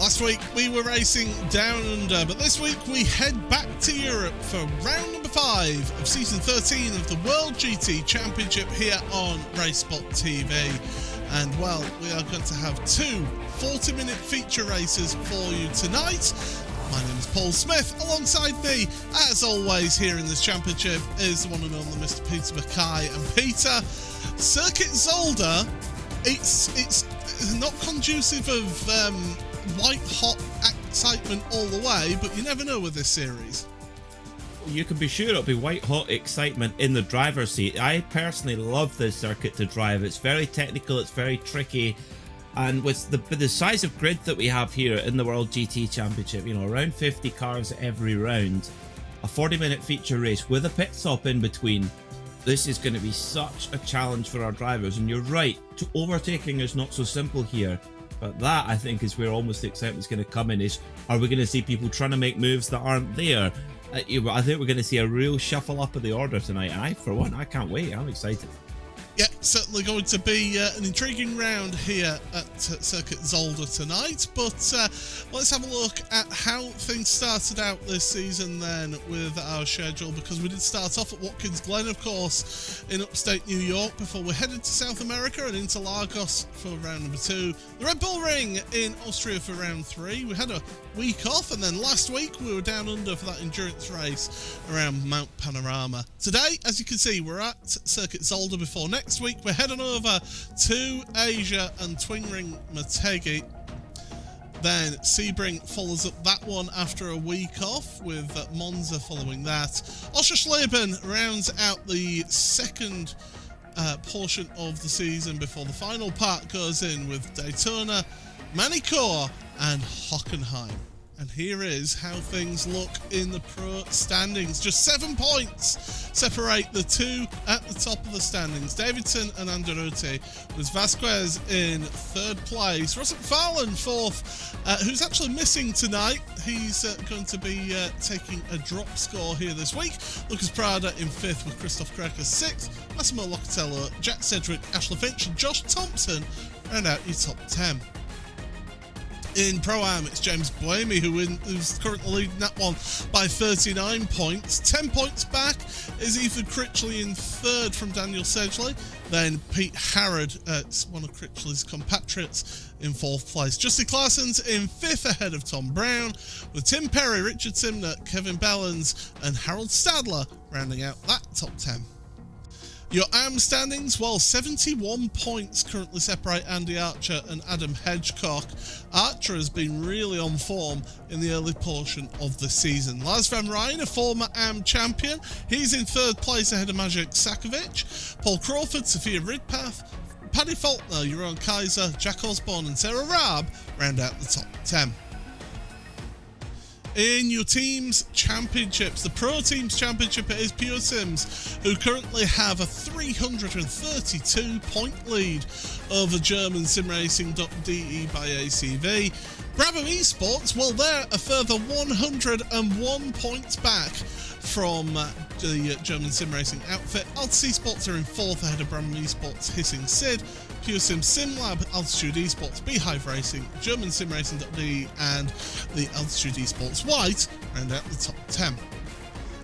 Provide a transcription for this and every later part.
Last week we were racing down under, but this week we head back to Europe for round number 5 of season 13 of the World GT Championship here on RaceSpotTV. And well, we are going to have 2 40-minute feature races for you tonight. My name is Paul Smith. Alongside me, as always, here in this championship is the one and only Mr. Peter Mackay. And Peter, Circuit Zolder, it's not conducive of white-hot excitement all the way, but you never know with this series. You can be sure it'll be white-hot excitement in the driver's seat. I personally love this circuit to drive. It's very technical, it's very tricky, and with the size of grid that we have here in the World GT Championship, you know, around 50 cars every round, a 40-minute feature race with a pit stop in between, this is going to be such a challenge for our drivers. And you're right, overtaking is not so simple here. But that, I think, is where almost the excitement's going to come in, is are we going to see people trying to make moves that aren't there? I think we're going to see a real shuffle up of the order tonight. And for one, I can't wait. I'm excited. Yeah, certainly going to be an intriguing round here at Circuit Zolder tonight, but let's have a look at how things started out this season then with our schedule, because we did start off at Watkins Glen, of course, in upstate New York before we headed to South America and into Lagos for round number 2, the Red Bull Ring in Austria for round 3. We had a week off, and then last week we were down under for that endurance race around Mount Panorama. Today, as you can see, we're at Circuit Zolder before next week we're heading over to Asia and Twingring Motegi. Then Sebring follows up that one after a week off, with Monza following that. Oschersleben rounds out the second portion of the season before the final part goes in with Daytona, Manicor and Hockenheim. And here is how things look in the pro standings. Just 7 points separate the two at the top of the standings. Davidson and Anderotti, with Vasquez in 3rd place. Ross McFarlane 4th, who's actually missing tonight. He's going to be taking a drop score here this week. Lucas Prada in 5th, with Christoph Krecker 6th. Massimo Locatello, Jack Sedgwick, Ashley Finch and Josh Thompson round out your top 10. In Pro-Am, it's James Buemi who's currently leading that one by 39 points. 10 points back is Ethan Critchley in 3rd from Daniel Sedgley. Then Pete Harrod, one of Critchley's compatriots, in 4th place. Justin Clarson's in 5th ahead of Tom Brown, with Tim Perry, Richard Simnett, Kevin Bellens and Harold Stadler rounding out that top 10. Your AM standings, well, 71 points currently separate Andy Archer and Adam Hedgecock. Archer has been really on form in the early portion of the season. Lars Van Rijn, a former AM champion, he's in 3rd place ahead of Maciej Sakovic. Paul Crawford, Sophia Ridpath, Paddy Faulkner, Jeroen Kaiser, Jack Osborne and Sarah Raab round out the top 10. In your team's championships, the Pro Teams Championship, it is Pure Sims, who currently have a 332 point lead over German simracing.de by ACV. Brabham Esports, well, they're a further 101 points back from the German sim racing outfit. Altitude Esports are in 4th ahead of Brabham Esports Hissing Sid, Pure Sim SimLab, Altitude Esports, Beehive Racing, German simracing.de and the Altitude Esports White round out the top 10.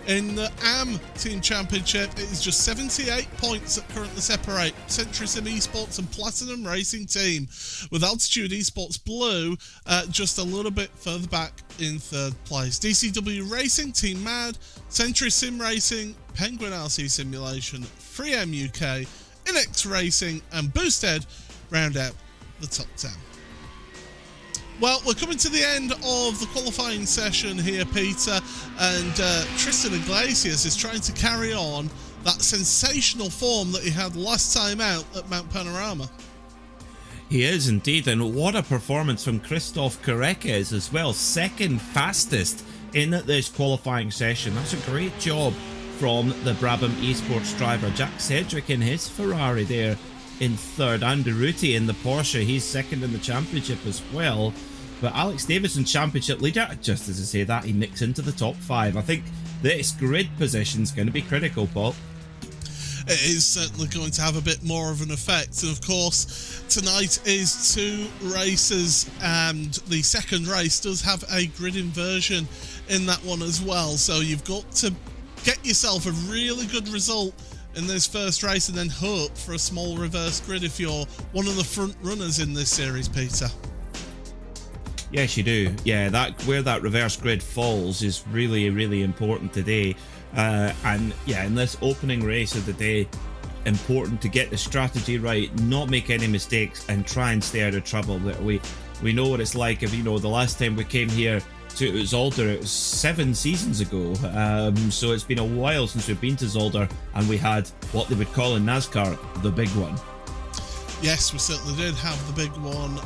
In the AM Team Championship, it is just 78 points that currently separate Century Sim Esports and Platinum Racing Team, with Altitude Esports Blue just a little bit further back in 3rd place. DCW Racing, Team Mad, Century Sim Racing, Penguin RC Simulation, 3M UK, Inex Racing and Boosted round out the top 10. Well, we're coming to the end of the qualifying session here, Peter, and Tristan Iglesias is trying to carry on that sensational form that he had last time out at Mount Panorama. He is indeed, and what a performance from Christoph Korekes as well, 2nd fastest in this qualifying session. That's a great job from the Brabham Esports driver. Jack Sedgwick in his Ferrari there in 3rd. Andy Ruti in the Porsche, he's 2nd in the championship as well. But Alex Davison, championship leader, just as I say that, he nicks into the top 5. I think this grid position is going to be critical, Paul. It is certainly going to have a bit more of an effect. And of course, tonight is 2 races, and the second race does have a grid inversion in that one as well. So you've got to get yourself a really good result in this first race and then hope for a small reverse grid if you're one of the front runners in this series, Peter. Yes, you do. Yeah, where that reverse grid falls is really, really important today. And yeah, in this opening race of the day, important to get the strategy right, not make any mistakes, and try and stay out of trouble. We know what it's like. If the last time we came here to Zolder, it was 7 seasons ago. So it's been a while since we've been to Zolder, and we had what they would call in NASCAR the big one. Yes, we certainly did have the big one.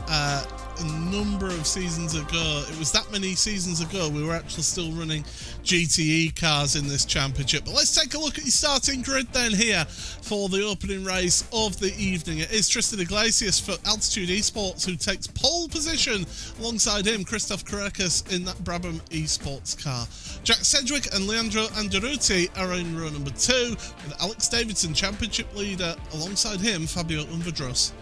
a number of seasons ago. It was that many seasons ago we were actually still running GTE cars in this championship. But let's take a look at your starting grid then here for the opening race of the evening. It is Tristan Iglesias for Altitude Esports who takes pole position. Alongside him, Christoph Karekis in that Brabham Esports car. Jack Sedgwick and Leandro Anderuti are in row number 2, with Alex Davidson, championship leader, alongside him, Fabio Unvadros.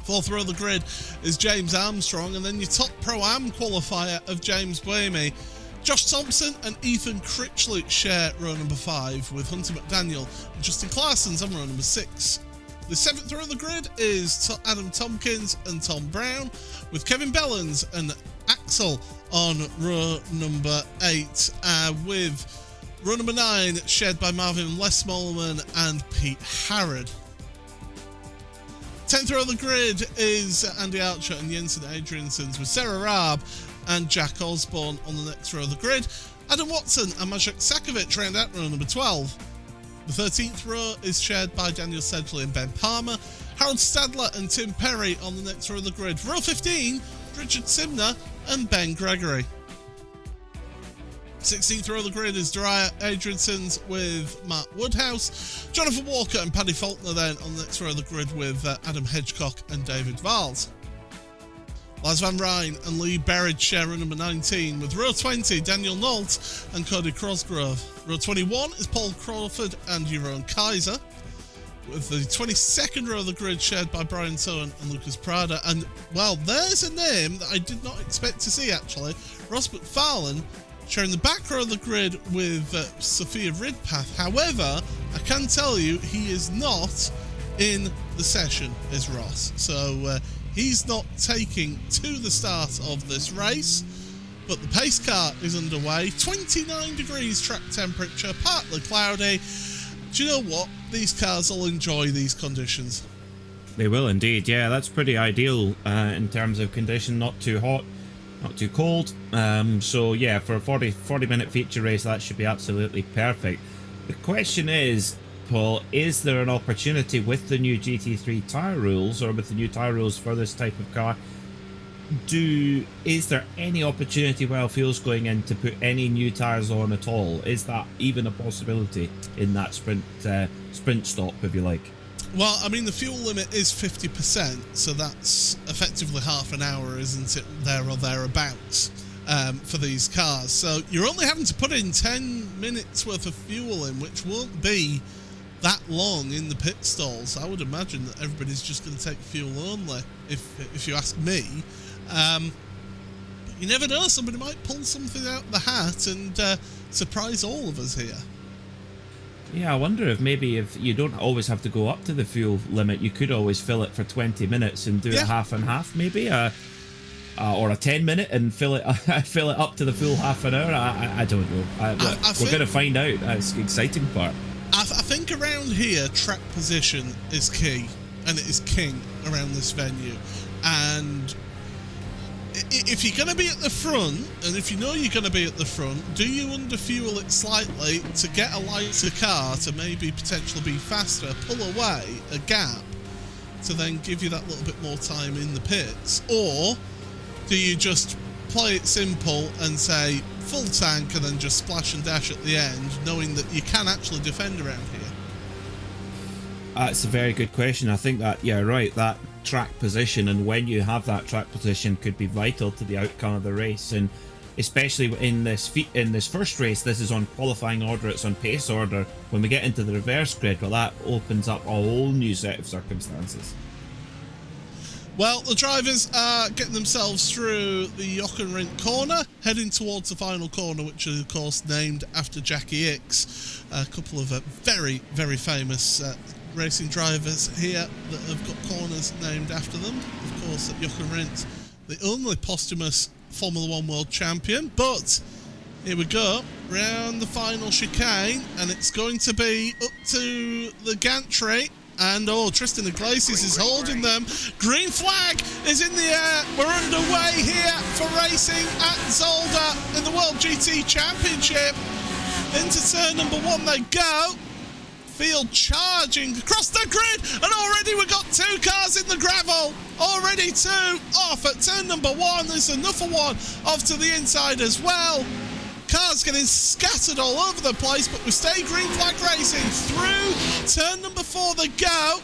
Fourth row of the grid is James Armstrong, and then your top Pro-Am qualifier of James Buemi. Josh Thompson and Ethan Critchley share row number 5, with Hunter McDaniel and Justin Clarson's on row number 6. The 7th row of the grid is Adam Tompkins and Tom Brown, with Kevin Bellens and Axel on row number 8, with row number 9 shared by Marvin Lesmolman and Pete Harrod. 10th row of the grid is Andy Archer and Jensen Adriansons, with Sarah Raab and Jack Osborne on the next row of the grid. Adam Watson and Majek Sakovic round out row number 12. The 13th row is shared by Daniel Sedgley and Ben Palmer. Harold Stadler and Tim Perry on the next row of the grid. Row 15, Richard Simner and Ben Gregory. 16th row of the grid is Dariah Adriansons with Mark Woodhouse. Jonathan Walker and Paddy Faulkner then on the next row of the grid, with Adam Hedgecock and David Valls. Lars Van Rijn and Lee Berridge share row number 19, with row 20 Daniel Nault and Cody Crosgrove. Row 21 is Paul Crawford and Jeroen Kaiser, with the 22nd row of the grid shared by Brian Sohan and Lucas Prada. And, well, there's a name that I did not expect to see, actually. Ross McFarlane sharing the back row of the grid with Sophia Ridpath. However, I can tell you he is not in the session, is Ross. So he's not taking to the start of this race. But the pace car is underway. 29 degrees track temperature, partly cloudy. Do you know what? These cars will enjoy these conditions. They will indeed, yeah. That's pretty ideal in terms of condition. Not too hot, not too cold. So yeah, for a 40-minute feature race, that should be absolutely perfect. The question is, Paul, is there an opportunity with the new GT3 tyre rules, or with the new tyre rules for this type of car, is there any opportunity while fuel's going in to put any new tyres on at all? Is that even a possibility in that sprint stop, if you like? Well, I mean, the fuel limit is 50%, so that's effectively half an hour, isn't it, there or thereabouts, for these cars. So you're only having to put in 10 minutes worth of fuel in, which won't be that long in the pit stalls. I would imagine that everybody's just going to take fuel only, if you ask me. But you never know, somebody might pull something out of the hat and surprise all of us here. Yeah, I wonder if maybe if you don't always have to go up to the fuel limit, you could always fill it for 20 minutes and do it half and half, maybe, or a 10-minute and fill it up to the full half an hour. I don't know. We're going to find out. That's the exciting part. I think around here, track position is key, and it is king around this venue. And if you're going to be at the front, and if you know you're going to be at the front, do you underfuel it slightly to get a lighter car to maybe potentially be faster, pull away a gap to then give you that little bit more time in the pits? Or do you just play it simple and say full tank and then just splash and dash at the end, knowing that you can actually defend around here? That's a very good question. I think that, yeah, right, that track position, and when you have that track position, could be vital to the outcome of the race. And especially in this first race, this is on qualifying order, it's on pace order. When we get into the reverse grid, well, that opens up a whole new set of circumstances. Well, the drivers are getting themselves through the Jochenrindt corner, heading towards the final corner, which is, of course, named after Jackie Ickx. A couple of very, very famous racing drivers here that have got corners named after them. Of course, at Jochenrindt, the only posthumous Formula 1 world champion. But here we go, round the final chicane, and it's going to be up to the gantry. And, Tristan Iglesias is holding them. Green flag is in the air. We're underway here for racing at Zolder in the World GT Championship. Into turn number 1 they go. field, charging across the grid, and already we've got 2 cars in the gravel. Already 2 off at turn number 1. There's another one off to the inside as well. Cars getting scattered all over the place, but we stay green flag racing through turn number 4 they go.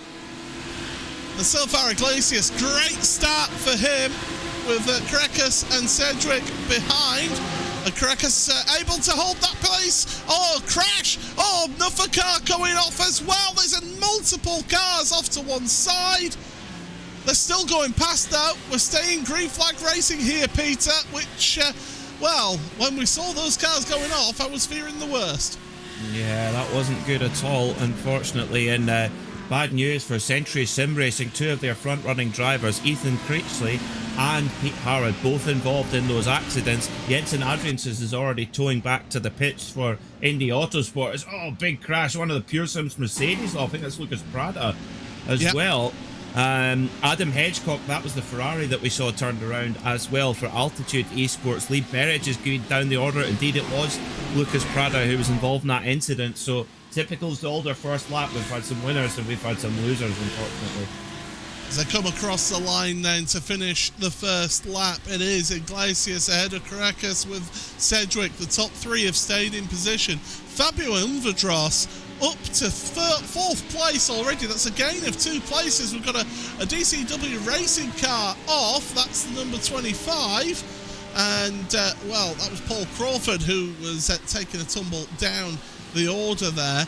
And so far, Iglesias, great start for him with Caracas and Cedric behind. And Caracas able to hold that place. Oh, crash! Oh, another car going off as well. There's multiple cars off to one side. They're still going past though. We're staying green flag racing here, Peter, which, well, when we saw those cars going off, I was fearing the worst. Yeah, that wasn't good at all, unfortunately, and bad news for Century Sim Racing. 2 of their front-running drivers, Ethan Creechley and Pete Harrod, both involved in those accidents. Jensen Adriansens is already towing back to the pits for Indy Autosport. Oh, big crash. One of the Pure Sims Mercedes, I think that's Lucas Prada as well. Adam Hedgecock, that was the Ferrari that we saw turned around as well for Altitude Esports. Lee Berridge is going down the order. Indeed, it was Lucas Prada who was involved in that incident. So typical Zolder first lap. We've had some winners and we've had some losers, unfortunately. As I come across the line then to finish the first lap, it is Iglesias ahead of Caracas with Cedric. The top 3 have stayed in position. Fabio Ilvadros up to 4th place already. That's a gain of 2 places. We've got a DCW racing car off. That's the number 25. And, well, that was Paul Crawford who was taking a tumble down the order there.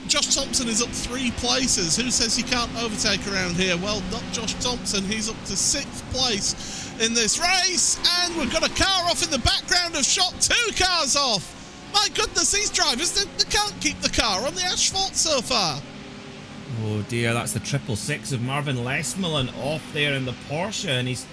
Josh Thompson is up 3 places. Who says he can't overtake around here? Well, not Josh Thompson. He's up to 6th place in this race. And we've got a car off in the background of shot. 2 cars off. My goodness, these drivers, they can't keep the car on the asphalt so far. Oh dear, that's the 666 of Marvin Lesmelin off there in the Porsche, and he's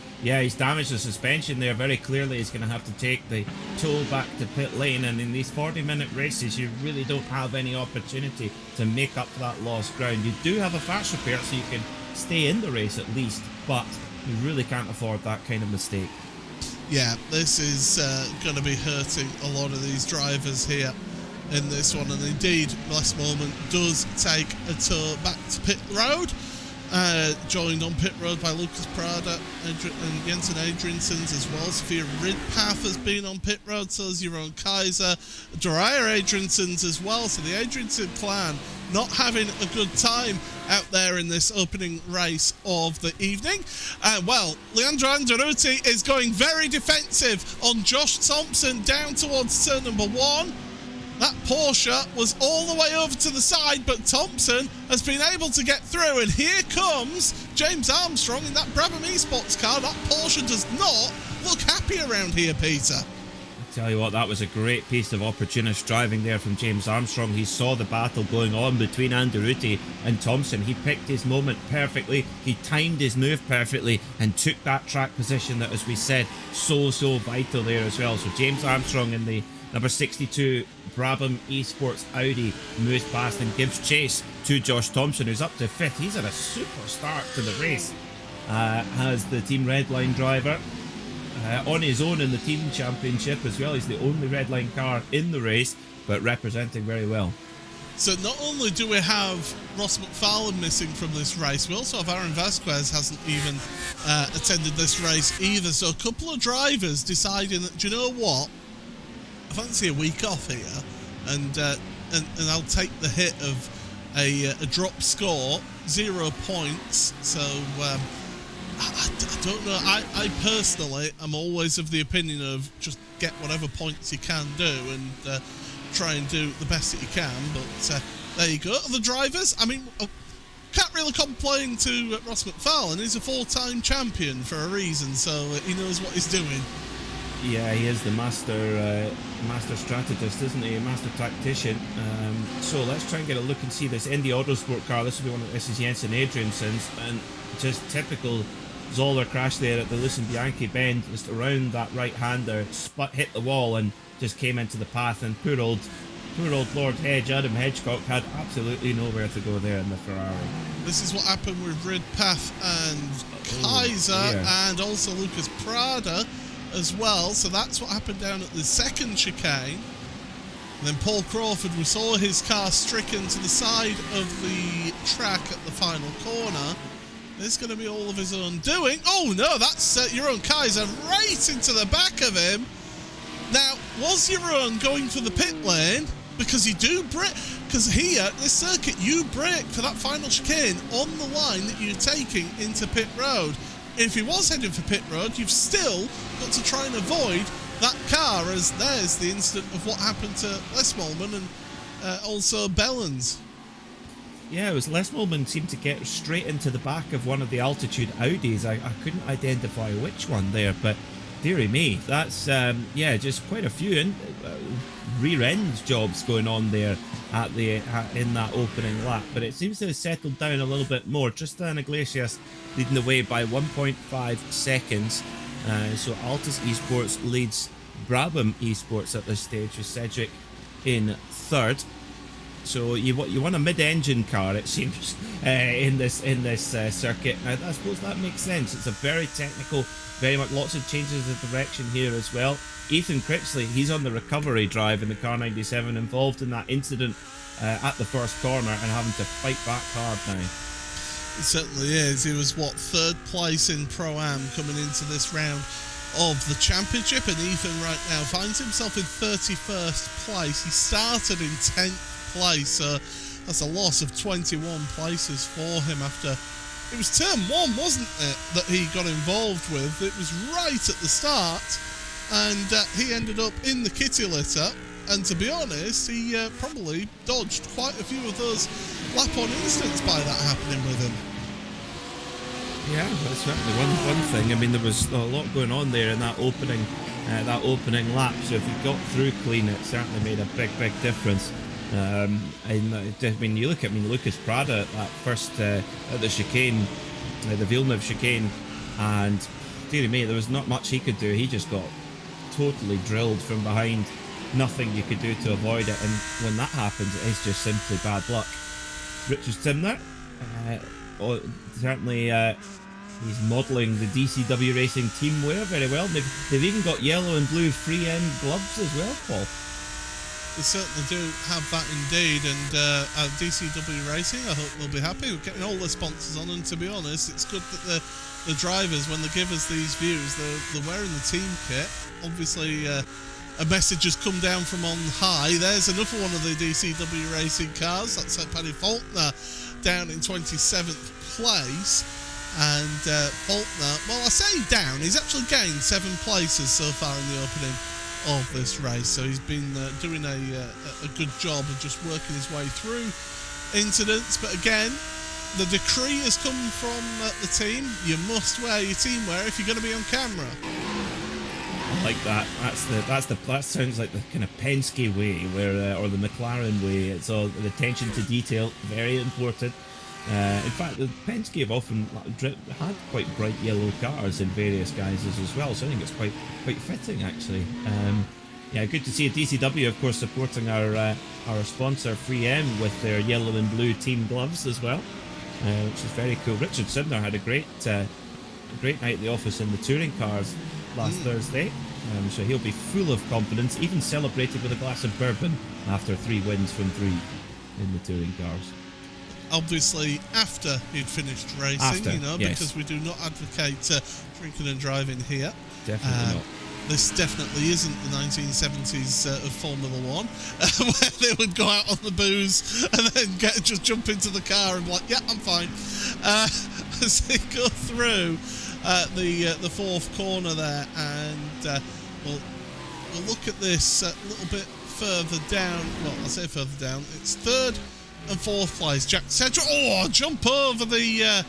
damaged the suspension there. Very clearly he's going to have to take the tow back to pit lane, and in these 40-minute races you really don't have any opportunity to make up for that lost ground. You do have a fast repair so you can stay in the race at least, but you really can't afford that kind of mistake. Yeah, this is going to be hurting a lot of these drivers here in this one, and indeed last moment does take a tour back to pit road, joined on pit road by Lucas Prada and Jensen Adriansens as well. Sophia Ridpath has been on pit road, so has Jeroen Kaiser, Dorier Adriansens as well. So the Adriansen clan not having a good time out there in this opening race of the evening. Well, Leandro Andaruti is going very defensive on Josh Thompson down towards turn number 1. That Porsche was all the way over to the side, but Thompson has been able to get through, and here comes James Armstrong in that Brabham Esports car. That Porsche does not look happy around here, Peter. Tell you what, that was a great piece of opportunist driving there from James Armstrong. He saw the battle going on between Andaruti and Thompson. He picked his moment perfectly, he timed his move perfectly, and took that track position that, as we said, so vital there as well. So James Armstrong in the number 62 Brabham Esports Audi moves past and gives chase to Josh Thompson, who's up to 5th. He's had a super start to the race as the Team Redline driver. On his own in the team championship as well. He's the only Redline car in the race, but representing very well. So not only do we have Ross McFarlane missing from this race, we also have Aaron Vasquez hasn't even attended this race either. So a couple of drivers deciding that, do you know what? I fancy a week off here, and I'll take the hit of a drop score, 0 points. So I don't know. I personally am always of the opinion of just get whatever points you can do and try and do the best that you can. But there you go. The drivers, I mean, can't really complain to Ross McFarlane. He's a 4-time champion for a reason, so he knows what he's doing. Yeah, he is the master strategist, isn't he? A master tactician. So let's try and get a look and see this Indy Autosport car. This will be this is Jensen Adriansens, and just typical Zolder crash there at the Lucien Bianchi bend, just around that right-hander, hit the wall and just came into the path, and poor old Lord Hedge, Adam Hedgecock, had absolutely nowhere to go there in the Ferrari. This is what happened with Ridpath and Kaiser and also Lucas Prada as well. So that's what happened down at the second chicane. And then Paul Crawford, we saw his car stricken to the side of the track at the final corner. It's going to be all of his own doing. Oh no, that's Jeroen Kaiser right into the back of him. Now, was Jeroen going for the pit lane? Because you do brake. Because here, this circuit, you brake for that final chicane on the line that you're taking into pit road. If he was heading for pit road, you've still got to try and avoid that car, as there's the incident of what happened to Les Mollman and also Bellens. Yeah, it was Les Mollman seemed to get straight into the back of one of the altitude Audis. I couldn't identify which one there, but dearie me, that's just quite a few rear end jobs going on there in that opening lap. But it seems to have settled down a little bit more. Tristan Iglesias leading the way by 1.5 seconds. So Altus Esports leads Brabham Esports at this stage, with Cedric in third. So you want a mid-engine car, it seems, in this circuit. Now, I suppose that makes sense. It's a very technical, very much lots of changes of direction here as well. Ethan Critchley, he's on the recovery drive in the car 97, involved in that incident at the first corner and having to fight back hard now. It certainly is. He was, third place in Pro-Am coming into this round of the championship, and Ethan right now finds himself in 31st place. He started in 10th place, so that's a loss of 21 places for him after it was turn 1, wasn't it, that he got involved with. It was right at the start, and he ended up in the kitty litter, and to be honest, he probably dodged quite a few of those lap-on incidents by that happening with him. Yeah, that's certainly one thing. I mean, there was a lot going on there in that opening lap, so if he got through clean, it certainly made a big difference. And I mean, you look at Lucas Prada at that first at the chicane, the Villeneuve chicane, and dearie me, there was not much he could do. He just got totally drilled from behind. Nothing you could do to avoid it, and when that happens, it's just simply bad luck. Richard Simner, certainly he's modelling the DCW Racing team wear very well. They've even got yellow and blue free end gloves as well, Paul. They certainly do have that indeed, and DCW Racing, I hope they'll be happy with getting all their sponsors on. And to be honest, it's good that the drivers, when they give us these views, they're wearing the team kit. Obviously, a message has come down from on high. There's another one of the DCW Racing cars. That's Paddy Faulkner down in 27th place. And Faulkner, well, I say down, he's actually gained 7 places so far in the opening of this race. So he's been doing a good job of just working his way through incidents. But again, the decree has come from the team. You must wear your team wear if you're going to be on camera. Like that. That sounds like the kind of Penske way, where or the McLaren way. It's all the attention to detail, very important. In fact, the Penske have often had quite bright yellow cars in various guises as well, so I think it's quite fitting actually. Yeah, good to see DCW, of course, supporting our sponsor 3M with their yellow and blue team gloves as well, which is very cool. Richard Simner had a great night at the office in the touring cars last Thursday, so he'll be full of confidence, even celebrated with a glass of bourbon after 3 wins from 3 in the touring cars. Obviously after he'd finished racing, yes. Because we do not advocate drinking and driving here. Definitely not. This definitely isn't the 1970s of Formula 1, where they would go out on the booze and then just jump into the car and be like, yeah, I'm fine. As they go through the fourth corner there, and we'll look at this a little bit further down. Well, I say further down. It's third and fourth place. Jack Cedric. Oh, jump over the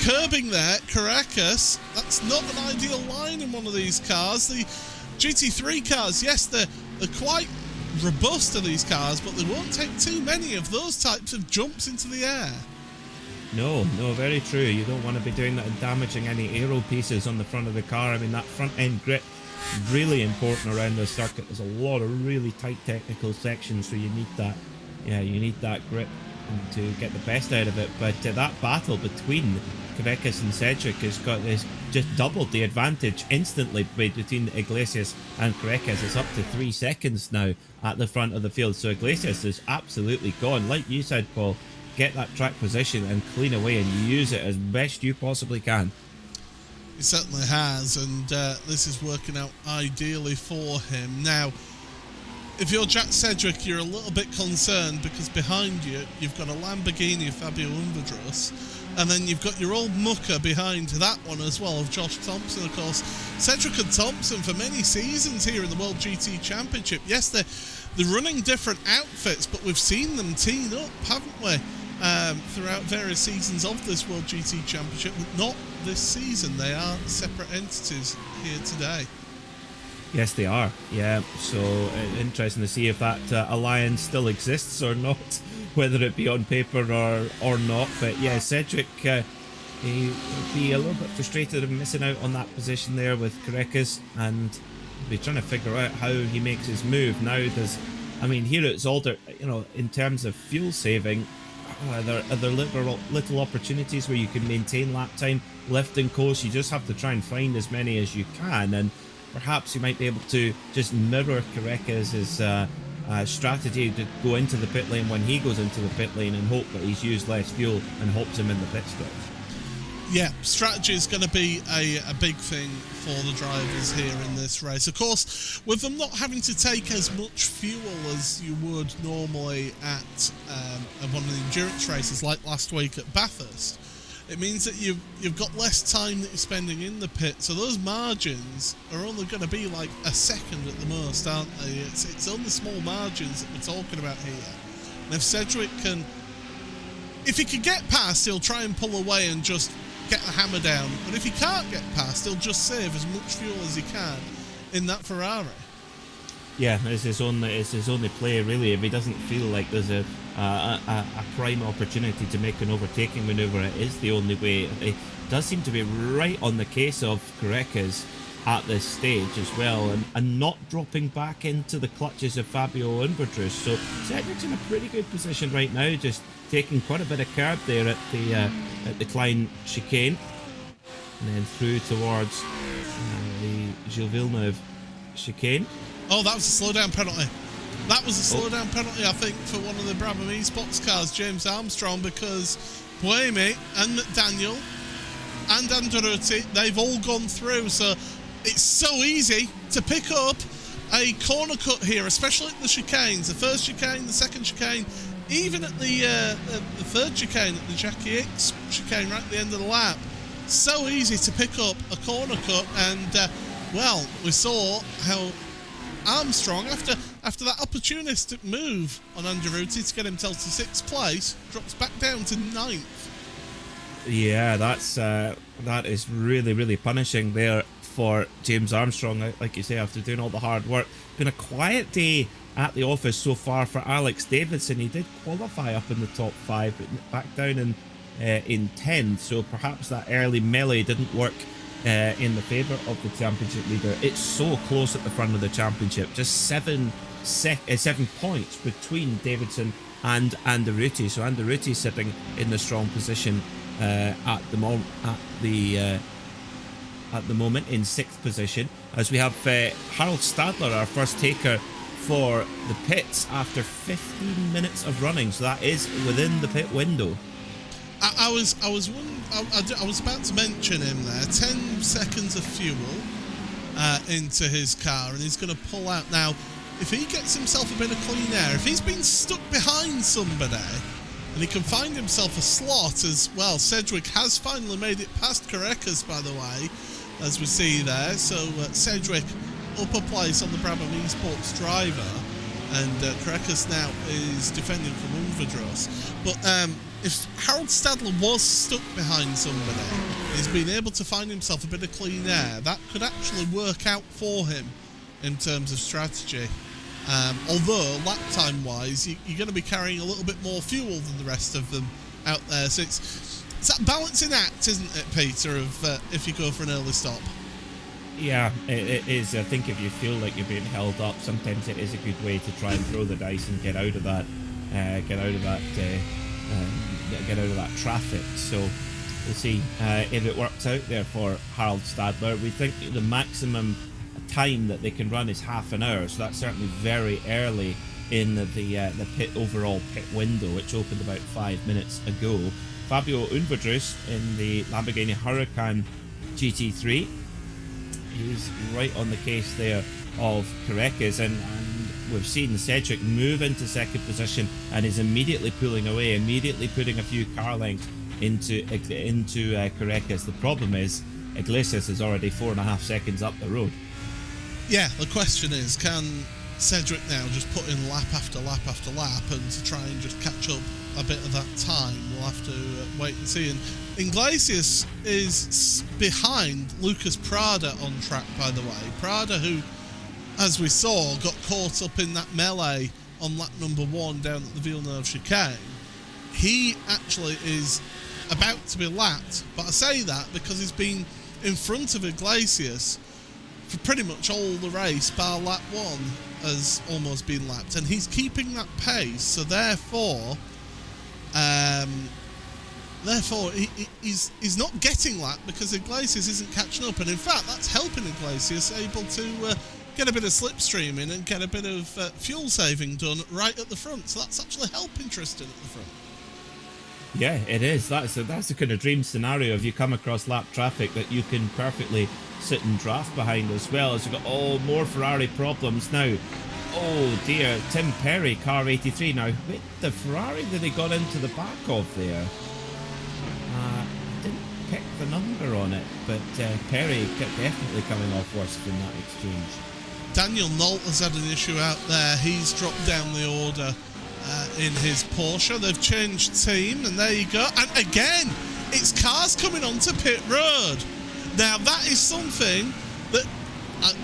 curbing there. Caracas. That's not an ideal line in one of these cars. The GT3 cars, yes, they're quite robust to these cars, but they won't take too many of those types of jumps into the air. No, very true. You don't want to be doing that and damaging any aero pieces on the front of the car. I mean, that front end grip, really important around the circuit. There's a lot of really tight technical sections, so you need that. Yeah, you need that grip. and to get the best out of it. But that battle between Querekas and Cedric has just doubled the advantage instantly between Iglesias and Querekas. It's up to 3 seconds now at the front of the field. So Iglesias is absolutely gone. Like you said, Paul, get that track position and clean away and use it as best you possibly can. He certainly has, and this is working out ideally for him. Now, if you're Jack Cedric, you're a little bit concerned because behind you, you've got a Lamborghini of Fabio Unvadros, and then you've got your old mucker behind that one as well of Josh Thompson, of course. Cedric and Thompson for many seasons here in the World GT Championship. Yes, they're running different outfits, but we've seen them team up, haven't we? Throughout various seasons of this World GT Championship, but not this season. They are separate entities here today. Yes, they are. Yeah, so interesting to see if that alliance still exists or not, whether it be on paper or not. But yeah, Cedric, he will be a little bit frustrated of missing out on that position there with Querekas, and be trying to figure out how he makes his move now. I mean, here at Zolder, you know, in terms of fuel saving, are there little opportunities where you can maintain lap time, lift and coast? You just have to try and find as many as you can, and perhaps you might be able to just mirror Querekas' strategy to go into the pit lane when he goes into the pit lane and hope that he's used less fuel and helps him in the pit stop. Yeah, strategy is going to be a big thing for the drivers here in this race. Of course, with them not having to take as much fuel as you would normally at one of the endurance races like last week at Bathurst, it means that you've got less time that you're spending in the pit. So those margins are only going to be like a second at the most, aren't they? It's only small margins that we're talking about here. And if Cedric can... If he can get past, he'll try and pull away and just get the hammer down. But if he can't get past, he'll just save as much fuel as he can in that Ferrari. Yeah, it's his only play really. If he doesn't feel like there's a prime opportunity to make an overtaking manoeuvre, it is the only way. It does seem to be right on the case of Querekas at this stage as well, and not dropping back into the clutches of Fabio Unvadros. So Cedric's in a pretty good position right now, just taking quite a bit of curb there at the Klein chicane, and then through towards the Gilles Villeneuve chicane. Oh, that was a slowdown penalty. That was a slowdown penalty, I think, for one of the Brabham Esports cars, James Armstrong, because Buemi and McDaniel and Anderuti, they've all gone through. So it's so easy to pick up a corner cut here, especially at the chicanes. The first chicane, the second chicane, even at the third chicane, at the Jackie X chicane right at the end of the lap. So easy to pick up a corner cut, and well, we saw how Armstrong, after that opportunistic move on Anderuti to get himself to 6th place, drops back down to 9th. Yeah, that is really, really punishing there for James Armstrong, like you say, after doing all the hard work. Been a quiet day at the office so far for Alex Davidson. He did qualify up in the top 5, but back down in 10th, so perhaps that early melee didn't work in the favour of the championship leader. It's so close at the front of the championship, just 7 points between Davidson and Anderuti. So Anderuti sitting in the strong position at the moment in 6th position, as we have Harold Stadler, our first taker for the pits after 15 minutes of running. So that is within the pit window. I was about to mention him there. 10 seconds of fuel into his car, and he's going to pull out. Now, if he gets himself a bit of clean air, if he's been stuck behind somebody, and he can find himself a slot as well. Cedric has finally made it past Querekas, by the way, as we see there. So Cedric up a place on the Brabham Esports driver, and Querekas now is defending from Unvadros. But if Harold Stadler was stuck behind somebody, he's been able to find himself a bit of clean air. That could actually work out for him in terms of strategy. Although, lap time wise, you're going to be carrying a little bit more fuel than the rest of them out there. So it's that balancing act, isn't it, Peter, of if you go for an early stop? Yeah, it is. I think if you feel like you're being held up, sometimes it is a good way to try and throw the dice and get out of that get out of that traffic. So we'll see if it works out there for Harold Stadler. We think the maximum time that they can run is half an hour, so that's certainly very early in the pit overall pit window, which opened about 5 minutes ago. Fabio Unverdrus in the Lamborghini Huracan GT3, he's right on the case there of Carekas, and we've seen Cedric move into second position and is immediately pulling away, immediately putting a few car lengths into Carekas. The problem is Iglesias is already 4.5 seconds up the road. Yeah, the question is, can Cedric now just put in lap after lap after lap, and to try and just catch up a bit of that time? We'll have to wait and see. And Iglesias is behind Lucas Prada on track, by the way. Prada, who, as we saw, got caught up in that melee on lap number 1 down at the Villeneuve chicane. He actually is about to be lapped, but I say that because he's been in front of Iglesias for pretty much all the race, bar lap 1 has almost been lapped, and he's keeping that pace. So therefore he's not getting lapped because Iglesias isn't catching up, and in fact that's helping Iglesias able to get a bit of slipstream in and get a bit of fuel saving done right at the front. So that's actually helping Tristan at the front. Yeah, it is. That's the kind of dream scenario if you come across lap traffic that you can perfectly sit and draft behind, as well as you've got more Ferrari problems now. Oh dear, Tim Perry, car 83 now. Wait, the Ferrari that they got into the back of there, I didn't pick the number on it, but Perry definitely coming off worse in that exchange. Daniel Nolt has had an issue out there. He's dropped down the order in his Porsche. They've changed team, and there you go. And again, it's cars coming onto pit road. Now that is something that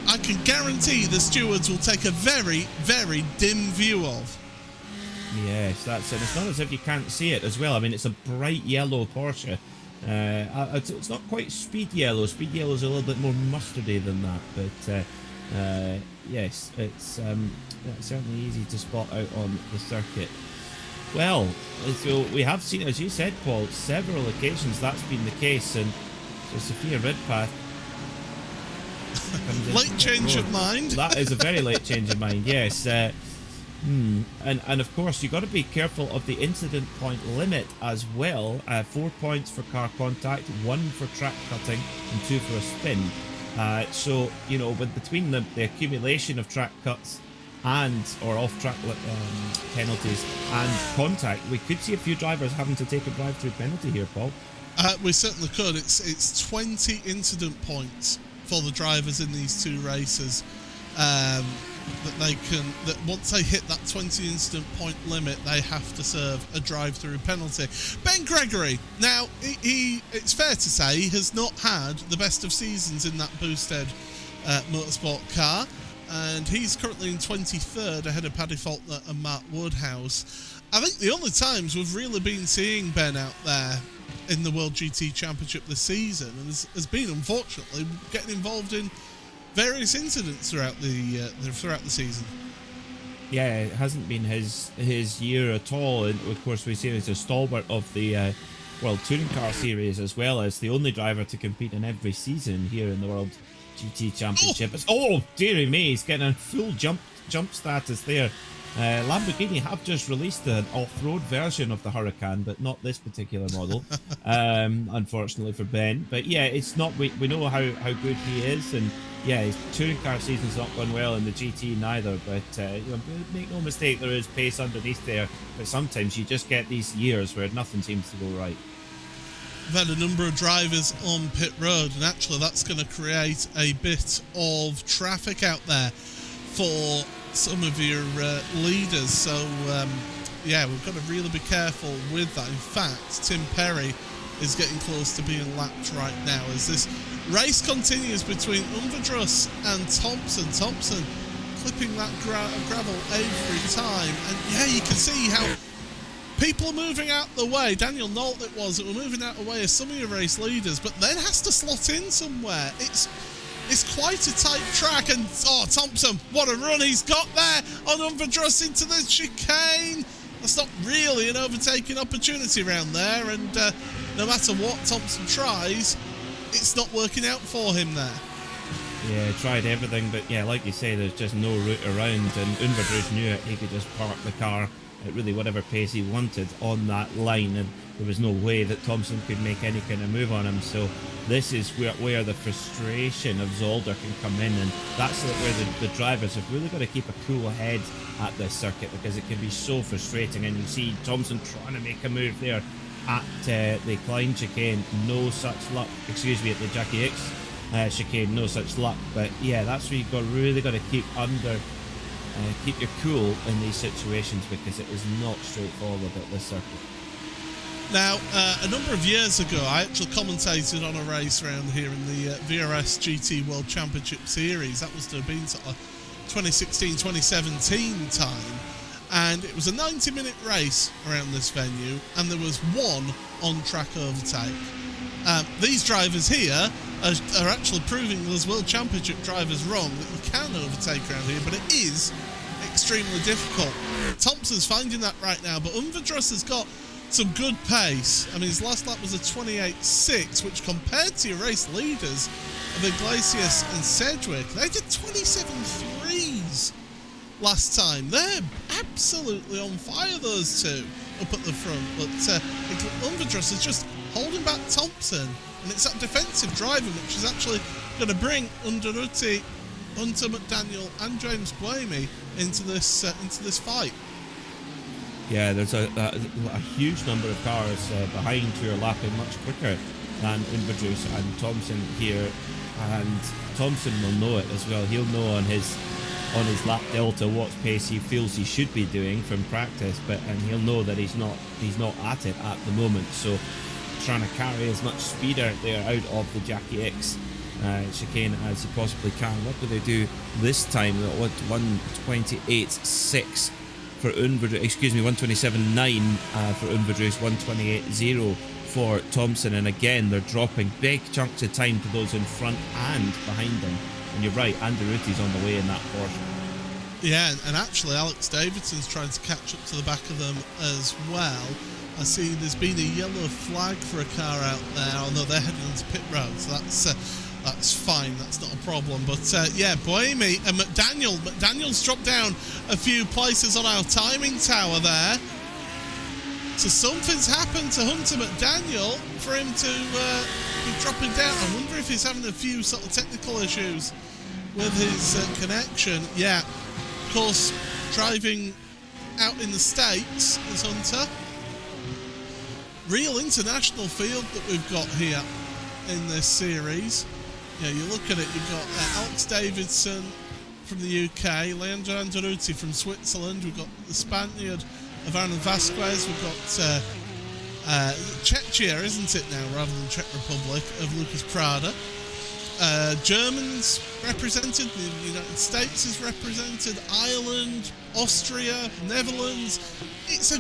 I can guarantee the stewards will take a very, very dim view of. Yes, that's it. It's not as if you can't see it as well. I mean, it's a bright yellow Porsche. It's not quite speed yellow. Speed yellow is a little bit more mustardy than that, but yes, it's certainly easy to spot out on the circuit. Well, so we have seen, as you said, Paul, several occasions that's been the case, and so Sophia Ridpath late change of mind. That is a very late change of mind, yes. And of course you've got to be careful of the incident point limit as well. 4 points for car contact, 1 for track cutting, and 2 for a spin. So you know, between the accumulation of track cuts or off-track penalties and contact, we could see a few drivers having to take a drive-through penalty here, Paul. We certainly could. It's 20 incident points for the drivers in these two races, that once they hit that 20 incident point limit, they have to serve a drive-through penalty. Ben Gregory, now it's fair to say he has not had the best of seasons in that boosted motorsport car, and he's currently in 23rd ahead of Paddy Faulkner and Mark Woodhouse. I think the only times we've really been seeing Ben out there in the World GT Championship this season, and has been, unfortunately, getting involved in various incidents throughout the season. Yeah, it hasn't been his year at all, and of course we see him as a stalwart of the World Touring Car Series, as well as the only driver to compete in every season here in the World GT Championship. Oh dearie me, he's getting a full jump status there. Lamborghini have just released an off-road version of the Huracan, but not this particular model, unfortunately for Ben. But yeah, it's not. We know how good he is, and yeah, his touring car season's not gone well in the GT neither. But you know, make no mistake, there is pace underneath there. But sometimes you just get these years where nothing seems to go right. We've had a number of drivers on pit road, and actually that's going to create a bit of traffic out there for some of your leaders. So yeah, we've got to really be careful with that. In fact, Tim Perry is getting close to being lapped right now as this race continues between Unverdrus and Thompson. Thompson clipping that gravel every time, and yeah, you can see how people are moving out the way. Daniel Nolt it was that were moving out the way of some of your race leaders, but then has to slot in somewhere. It's quite a tight track, and Thompson, what a run he's got there on Unverdrus into the chicane. That's not really an overtaking opportunity around there, and no matter what Thompson tries, it's not working out for him there. Yeah, tried everything, but yeah, like you say, there's just no route around, and Unverdruis knew it. He could just park the car at really whatever pace he wanted on that line, and there was no way that Thompson could make any kind of move on him. So this is where the frustration of Zolder can come in, and that's where the drivers have really got to keep a cool head at this circuit, because it can be so frustrating. And you see Thompson trying to make a move there at the Klein chicane, no such luck. Excuse me, at the Jackie X chicane, no such luck. But yeah, that's where you've really got to keep your cool in these situations, because it is not straightforward at this circuit. Now, a number of years ago, I actually commentated on a race around here in the VRS GT World Championship Series. That was to have been sort of 2016-2017 time, and it was a 90-minute race around this venue, and there was one on-track overtake. These drivers here are actually proving those World Championship drivers wrong, that you can overtake around here, but it is extremely difficult. Thompson's finding that right now, but Unverdruis has got some good pace. I mean, his last lap was a 28.6, which compared to your race leaders of Iglesias and Sedgwick, they did 27.3s last time. They're absolutely on fire, those two, up at the front. But Unverdruis is just holding back Thompson, and it's that defensive driving which is actually going to bring Underuti, Hunter McDaniel and James Blamey into this fight. Yeah, there's a huge number of cars behind who are lapping much quicker than Unverdruis and Thompson here, and Thompson will know it as well. He'll know on his lap delta what pace he feels he should be doing from practice, and he'll know that he's not at it at the moment. So trying to carry as much speed out there out of the Jackie X chicane as he possibly can. What do they do this time? What, 128.6 for Unverdruis, excuse me, 127.9 for Unverdruis, 128.0 for Thompson, and again they're dropping big chunks of time to those in front and behind them. And you're right, Underuti's on the way in that Porsche. Yeah, and actually Alex Davidson's trying to catch up to the back of them as well. I see there's been a yellow flag for a car out there, although they're heading into pit road, so that's fine, that's not a problem. But yeah, Blamey and McDaniel's dropped down a few places on our timing tower there. So something's happened to Hunter McDaniel for him to be dropping down. I wonder if he's having a few sort of technical issues with his connection. Yeah, of course, driving out in the States is Hunter. Real international field that we've got here in this series. Yeah, you look at it, you've got Alex Davidson from the UK, Leandro Underuti from Switzerland, we've got the Spaniard of Aaron Vasquez, we've got Czechia, isn't it now, rather than Czech Republic, of Lucas Prada. Germans represented, the United States is represented, Ireland, Austria, Netherlands. It's a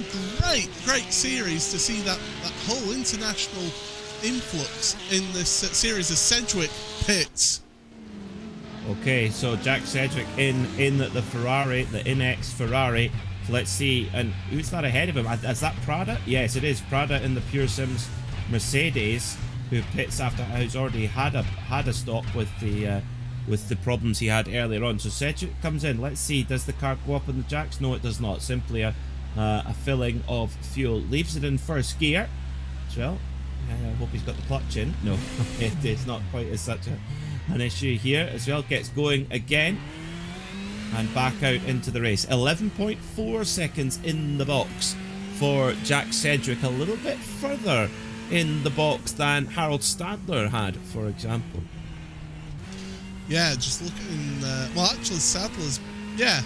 great series to see that whole international influx in this series of Sedgwick pits. Okay, so Jack Sedgwick in the Ferrari, the NX Ferrari. So let's see, and who's that ahead of him? Is that Prada? Yes, it is Prada in the Pure Sims Mercedes, who pits after who's already had a stop with the problems he had earlier on. So Sedgwick comes in. Let's see, does the car go up on the jacks? No, it does not. Simply a filling of fuel. Leaves it in first gear as well. I hope he's got the clutch in. No, it's not quite as such an issue here as well. Gets going again and back out into the race. 11.4 seconds in the box for Jack Sedgwick, a little bit further in the box than Harold Stadler had, for example. Yeah, just looking. Well, actually, Sadler's. Yeah.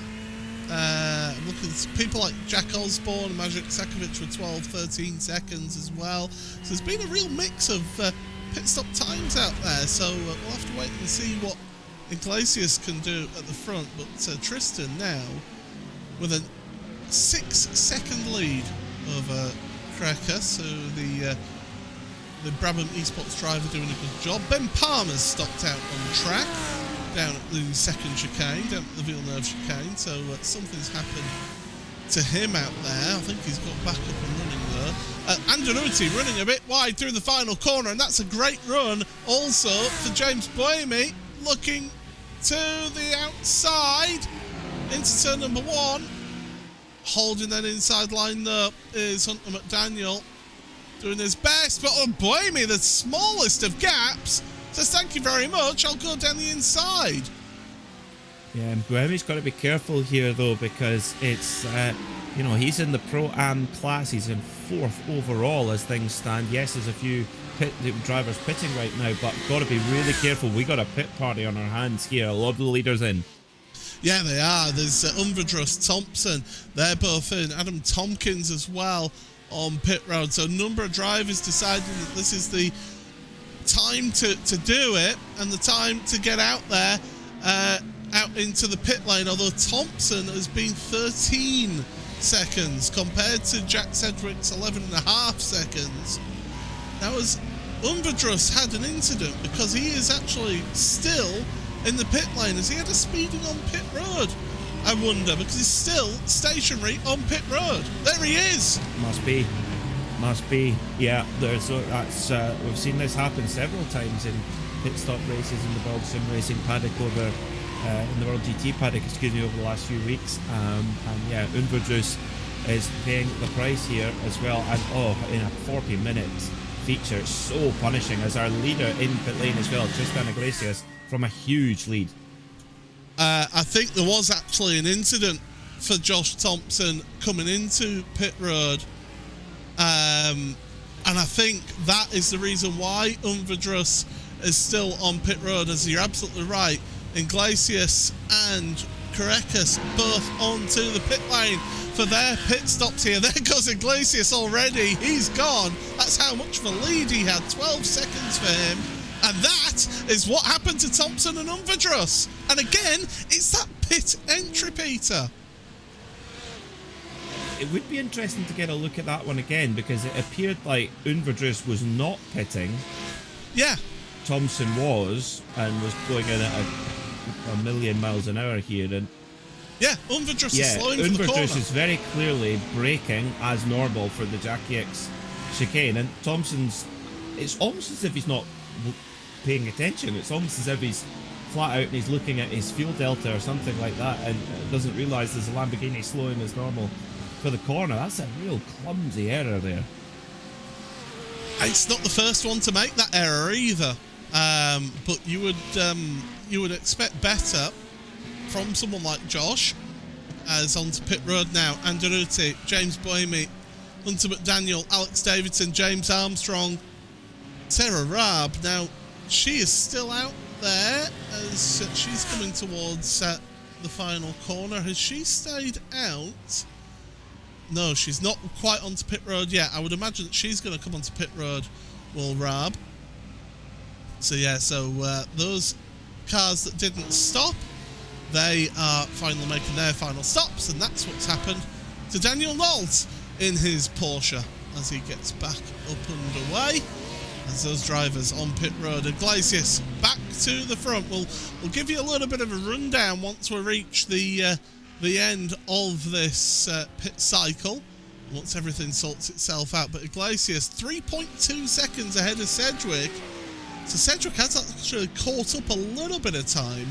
Look at people like Jack Osborne and Magic Sakovic with 12-13 seconds as well. So there's been a real mix of pit stop times out there. So we'll have to wait and see what Iglesias can do at the front. But Tristan now with a 6-second lead over Krecker. So the Brabham Esports driver doing a good job. Ben Palmer's stopped out on track down at the second chicane, down at the Villeneuve chicane, so something's happened to him out there. I think he's got back up and running there. Angelucci running a bit wide through the final corner, and that's a great run also for James Boemi, looking to the outside into turn number 1. Holding that inside line though is Hunter McDaniel, doing his best, but Boemi, the smallest of gaps, says thank you very much, I'll go down the inside. Yeah, and Boemi's got to be careful here though, because it's you know, he's in the Pro-Am class. He's in 4th overall as things stand. Yes, there's a few drivers pitting right now, but got to be really careful. We got a pit party on our hands here. A lot of the leaders in. Yeah, they are. There's Unverdrus, Thompson. They're both in. Adam Tompkins as well on pit road. So a number of drivers deciding that this is the time to do it and the time to get out there, out into the pit lane. Although Thompson has been 13 seconds compared to Jack Sedgwick's 11.5 seconds. Now, as Unverdrus had an incident because he is actually still in the pit lane. Has he had a speeding on pit road? I wonder, because he's still stationary on pit road. There he is. Must be. Yeah, there's that's we've seen this happen several times in pit stop races in the World Sim Racing paddock over in the World GT paddock, over the last few weeks. And yeah, Unverdrus is paying the price here as well. And in a 40-minute feature, it's so punishing as our leader in pit lane as well, Tristan Iglesias, from a huge lead. I think there was actually an incident for Josh Thompson coming into pit road, and I think that is the reason why Unverdrus is still on pit road, as you're absolutely right. Iglesias and Carreras both onto the pit lane for their pit stops here. There goes Iglesias already. He's gone. That's how much of a lead he had. 12 seconds for him. And that is what happened to Thompson and Unverdrus. And again, it's that pit entry, Peter. It would be interesting to get a look at that one again, because it appeared like Unverdrus was not pitting. Yeah. Thompson was, and was going in at a million miles an hour here. And yeah, Unverdrus is slowing for the corner. Unverdrus is very clearly braking as normal for the Jackie X chicane, and Thompson's, it's almost as if he's not paying attention. It's almost as if he's flat out and he's looking at his fuel delta or something like that, and doesn't realise there's a Lamborghini slowing as normal for the corner. That's a real clumsy error there. It's not the first one to make that error either, but you would expect better from someone like Josh. As onto pit road now, Angelucci, James Boemi, Hunter McDaniel, Alex Davidson, James Armstrong, Sarah Raab. Now, she is still out there as she's coming towards the final corner. Has she stayed out? No, she's not quite onto pit road yet. I would imagine that she's going to come onto pit road, will Raab. So yeah, those cars that didn't stop, they are finally making their final stops, and that's what's happened to Daniel Nolt in his Porsche as he gets back up and away. As those drivers on pit road, Iglesias back to the front. We'll give you a little bit of a rundown once we reach the end of this pit cycle, once everything sorts itself out. But Iglesias 3.2 seconds ahead of Sedgwick. So Sedgwick has actually caught up a little bit of time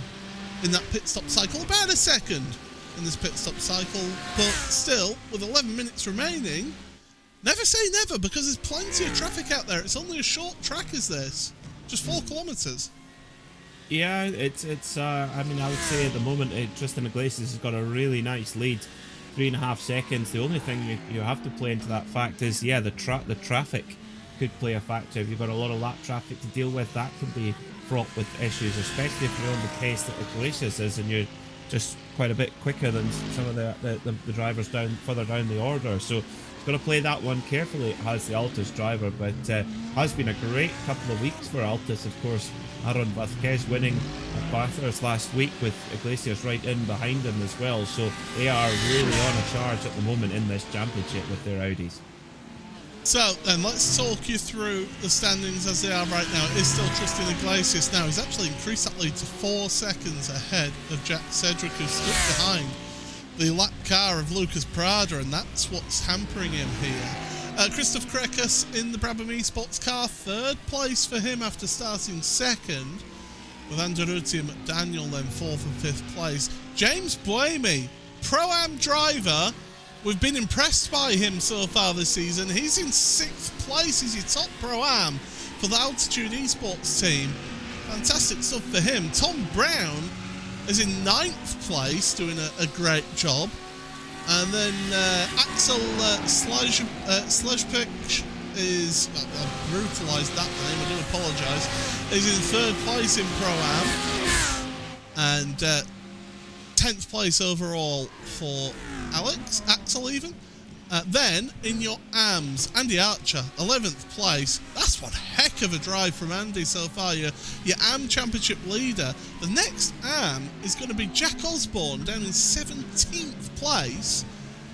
in that pit stop cycle, about a second in this pit stop cycle, but still, with 11 minutes remaining, never say never, because there's plenty of traffic out there. It's only a short track as this, just 4 kilometres. Yeah, it's I mean, I would say at the moment Tristan Iglesias has got a really nice lead, 3.5 seconds. The only thing you have to play into that fact is, yeah, the traffic could play a factor. If you've got a lot of lap traffic to deal with, that can be fraught with issues, especially if you're on the pace that Iglesias is and you're just quite a bit quicker than some of the drivers further down the order. So it's got to play that one carefully, has the Altus driver, but has been a great couple of weeks for Altus. Of course, Aaron Vazquez winning at Bathurst last week with Iglesias right in behind him as well. So they are really on a charge at the moment in this championship with their Audis. So then let's talk you through the standings as they are right now. It is still Tristan Iglesias now. He's actually increased that lead to 4 seconds ahead of Jack Sedgwick, who's stood behind the lap car of Lucas Prada, and that's what's hampering him here. Christoph Krekas in the Brabham Esports car, 3rd place for him after starting 2nd, with Anderuti and McDaniel then 4th and 5th place. James Buemi, Pro-Am driver, we've been impressed by him so far this season. He's in 6th place, he's your top Pro-Am for the Altitude Esports team. Fantastic stuff for him. Tom Brown is in 9th place, doing a great job. And then Axel Slejpik is, I brutalised that name, I do apologise, is in 3rd place in Pro-Am. And 10th place overall for Axel even. Then, in your AMs, Andy Archer, 11th place. That's one heck of a drive from Andy so far, your AM Championship leader. The next AM is going to be Jack Osborne, down in 17th place.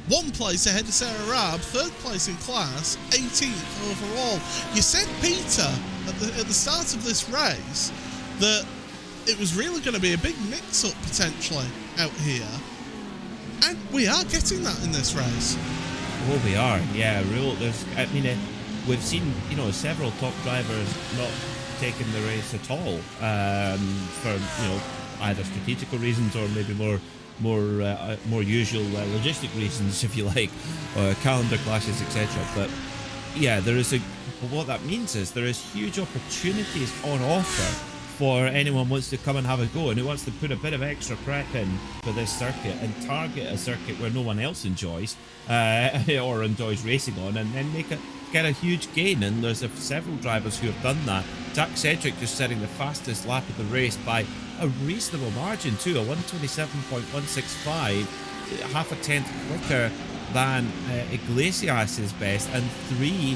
1 place ahead of Sarah Raab, 3rd place in class, 18th overall. You said, Peter, at the start of this race, that it was really going to be a big mix-up, potentially, out here. And we are getting that in this race. Oh, we are, yeah. We've seen, several top drivers not taking the race at all for, either strategical reasons or maybe more usual logistic reasons, if you like, calendar clashes, etc. But yeah, what that means is there is huge opportunities on offer for anyone who wants to come and have a go and who wants to put a bit of extra prep in for this circuit and target a circuit where no one else enjoys or enjoys racing on, and then get a huge gain. And there's several drivers who have done that. Jack Cedric just setting the fastest lap of the race by a reasonable margin too, a 127.165, half a tenth quicker than Iglesias' best, and 0.3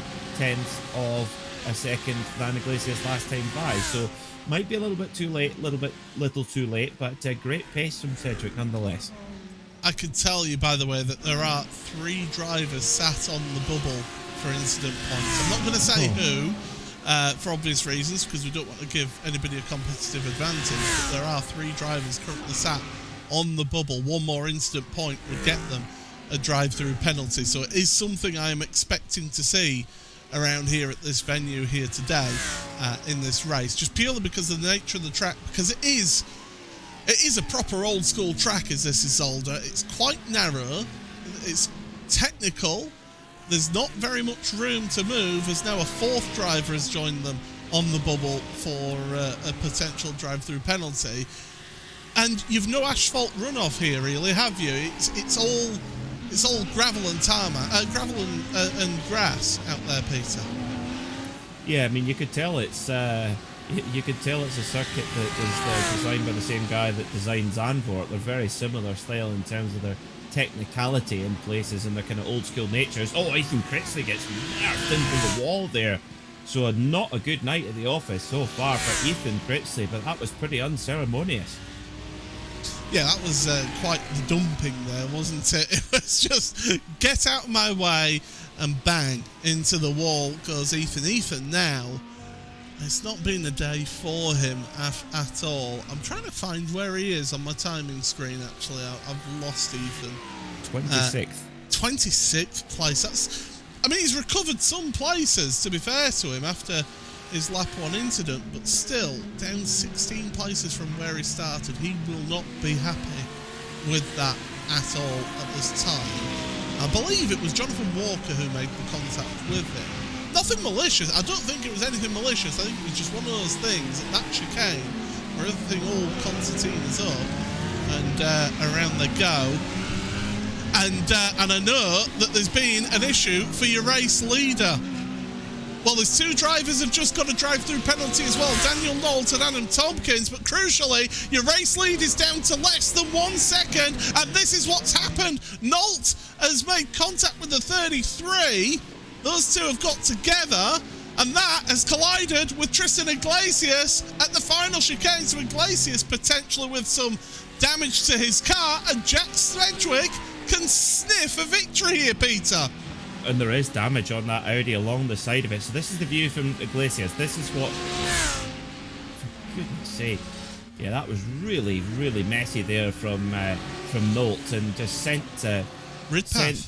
of a second than Iglesias last time by. So might be a little bit too late, little too late, but great pace from Cedric nonetheless. I can tell you, by the way, that there are 3 drivers sat on the bubble for incident points. I'm not going to say who, for obvious reasons, because we don't want to give anybody a competitive advantage, but there are 3 drivers currently sat on the bubble. 1 more incident point would get them a drive-through penalty, so it is something I am expecting to see around here at this venue here today in this race, just purely because of the nature of the track, because it is a proper old school track as this is Zolder. It's quite narrow, it's technical, there's not very much room to move, as now a 4th driver has joined them on the bubble for a potential drive-through penalty, and you've no asphalt runoff here really, have you? It's all gravel and tarmac, gravel and grass out there, Peter. Yeah, I mean, you could tell it's a circuit that is designed by the same guy that designed Zandvoort. They're very similar style in terms of their technicality in places and their kind of old school natures. Oh, Ethan Critchley gets nerfed into the wall there. So not a good night at the office so far for Ethan Critchley, but that was pretty unceremonious. Yeah, that was quite the dumping there, wasn't it? It was just get out of my way and bang into the wall goes Ethan. Ethan now, it's not been a day for him at all. I'm trying to find where he is on my timing screen, actually. I've lost Ethan. 26th. 26th place. He's recovered some places, to be fair to him, after his lap 1 incident, but still down 16 places from where he started. He will not be happy with that at all at this time. I believe it was Jonathan Walker who made the contact with him. Nothing malicious. I don't think it was anything malicious. I think it was just one of those things, that chicane where everything all concertinas up and around they go. And I know that there's been an issue for your race leader. Well, there's 2 drivers have just got a drive-through penalty as well, Daniel Nolt and Adam Tompkins, but crucially, your race lead is down to less than 1 second, and this is what's happened. Nolt has made contact with the 33, those 2 have got together, and that has collided with Tristan Iglesias at the final chicane, so Iglesias potentially with some damage to his car, and Jack Sedgwick can sniff a victory here, Peter. And there is damage on that Audi along the side of it. So this is the view from Iglesias. This is what... For goodness sake. Yeah, that was really, really messy there from from Nolt and just sent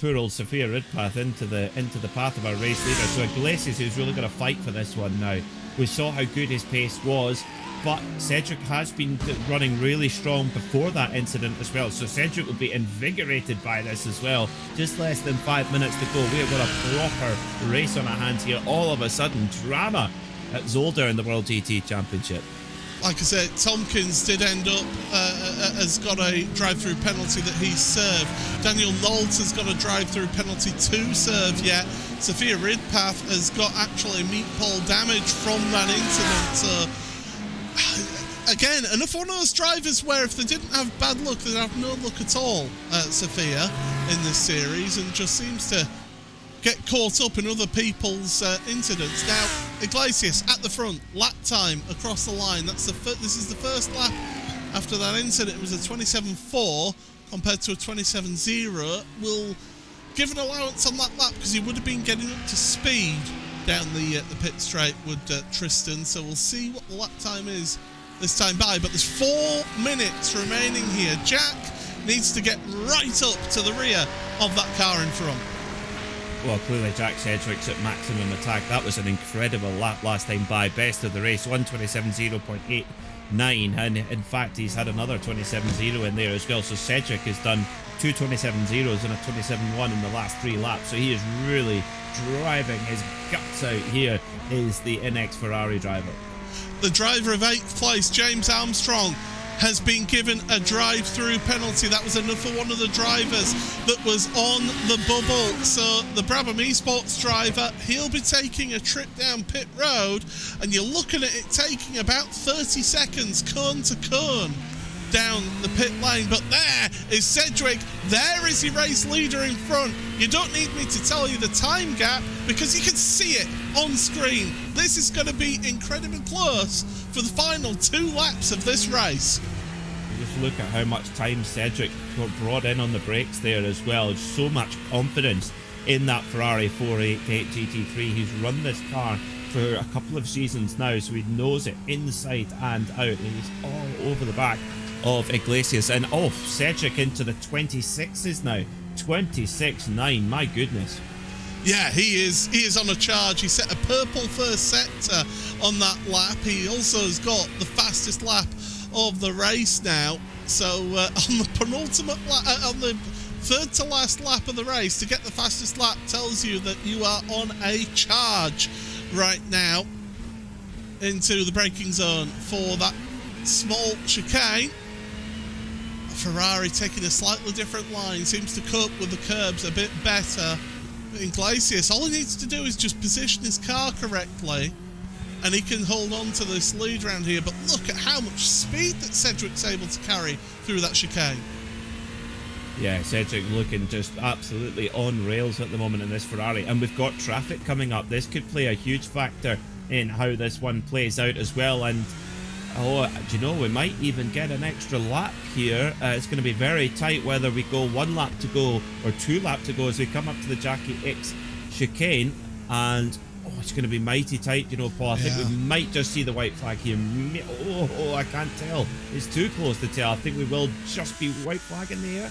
poor old Sophia Ridpath into the path of our race leader. So Iglesias, who's really going to fight for this one now. We saw how good his pace was, but Cedric has been running really strong before that incident as well. So Cedric will be invigorated by this as well. Just less than 5 minutes to go. We have got a proper race on our hands here. All of a sudden, drama at Zolder in the World GT Championship. Like I said, Tompkins did end up, has got a drive-through penalty that he served. Daniel Nolt has got a drive-through penalty to serve yet. Sophia Ridpath has got actually meat pole damage from that incident. So, again, enough one of those drivers where if they didn't have bad luck, they'd have no luck at all, Sophia, in this series, and just seems to get caught up in other people's incidents. Now, Iglesias at the front, lap time across the line. This is the first lap after that incident. It was a 27.4 compared to a 27.0. We'll give an allowance on that lap because he would have been getting up to speed down the pit straight, would Tristan. So we'll see what the lap time is this time by. But there's 4 minutes remaining here. Jack needs to get right up to the rear of that car in front. Well, clearly Jack Cedric's at maximum attack. That was an incredible lap last time by. Best of the race, 1:27.0.89, and in fact he's had another 27.0 in there as well. So Cedric has done 2 27.0s and a 27.1 in the last 3 laps. So he is really driving his guts out here, is the NX Ferrari driver. The driver of 8th place, James Armstrong, has been given a drive-through penalty. That was enough for one of the drivers that was on the bubble. So the Brabham Esports driver, he'll be taking a trip down pit road, and you're looking at it taking about 30 seconds cone to cone down the pit lane. But there is Cedric. There is your race leader in front. You don't need me to tell you the time gap because you can see it on screen. This is going to be incredibly close for the final 2 laps of this race. Just look at how much time Cedric brought in on the brakes there as well. So much confidence in that Ferrari 488 GT3. He's run this car for a couple of seasons now, so he knows it inside and out. And he's all over the back of Iglesias. And Cedric into the 26s now. 26.9, my goodness. Yeah, he is on a charge. He set a purple first sector on that lap. He also has got the fastest lap of the race now. So on the penultimate on the third to last lap of the race, to get the fastest lap tells you that you are on a charge right now into the braking zone for that small chicane. Ferrari taking a slightly different line, seems to cope with the curbs a bit better. Iglesias, all he needs to do is just position his car correctly and he can hold on to this lead round here. But look at how much speed that Cedric's able to carry through that chicane. Yeah, Cedric looking just absolutely on rails at the moment in this Ferrari, and we've got traffic coming up. This could play a huge factor in how this one plays out as well. And do you know, we might even get an extra lap here. It's going to be very tight whether we go 1 lap to go or 2 laps to go as we come up to the Jackie X chicane. And it's going to be mighty tight, you know, Paul. I think we might just see the white flag here. I can't tell. It's too close to tell. I think we will just be white flag in the air.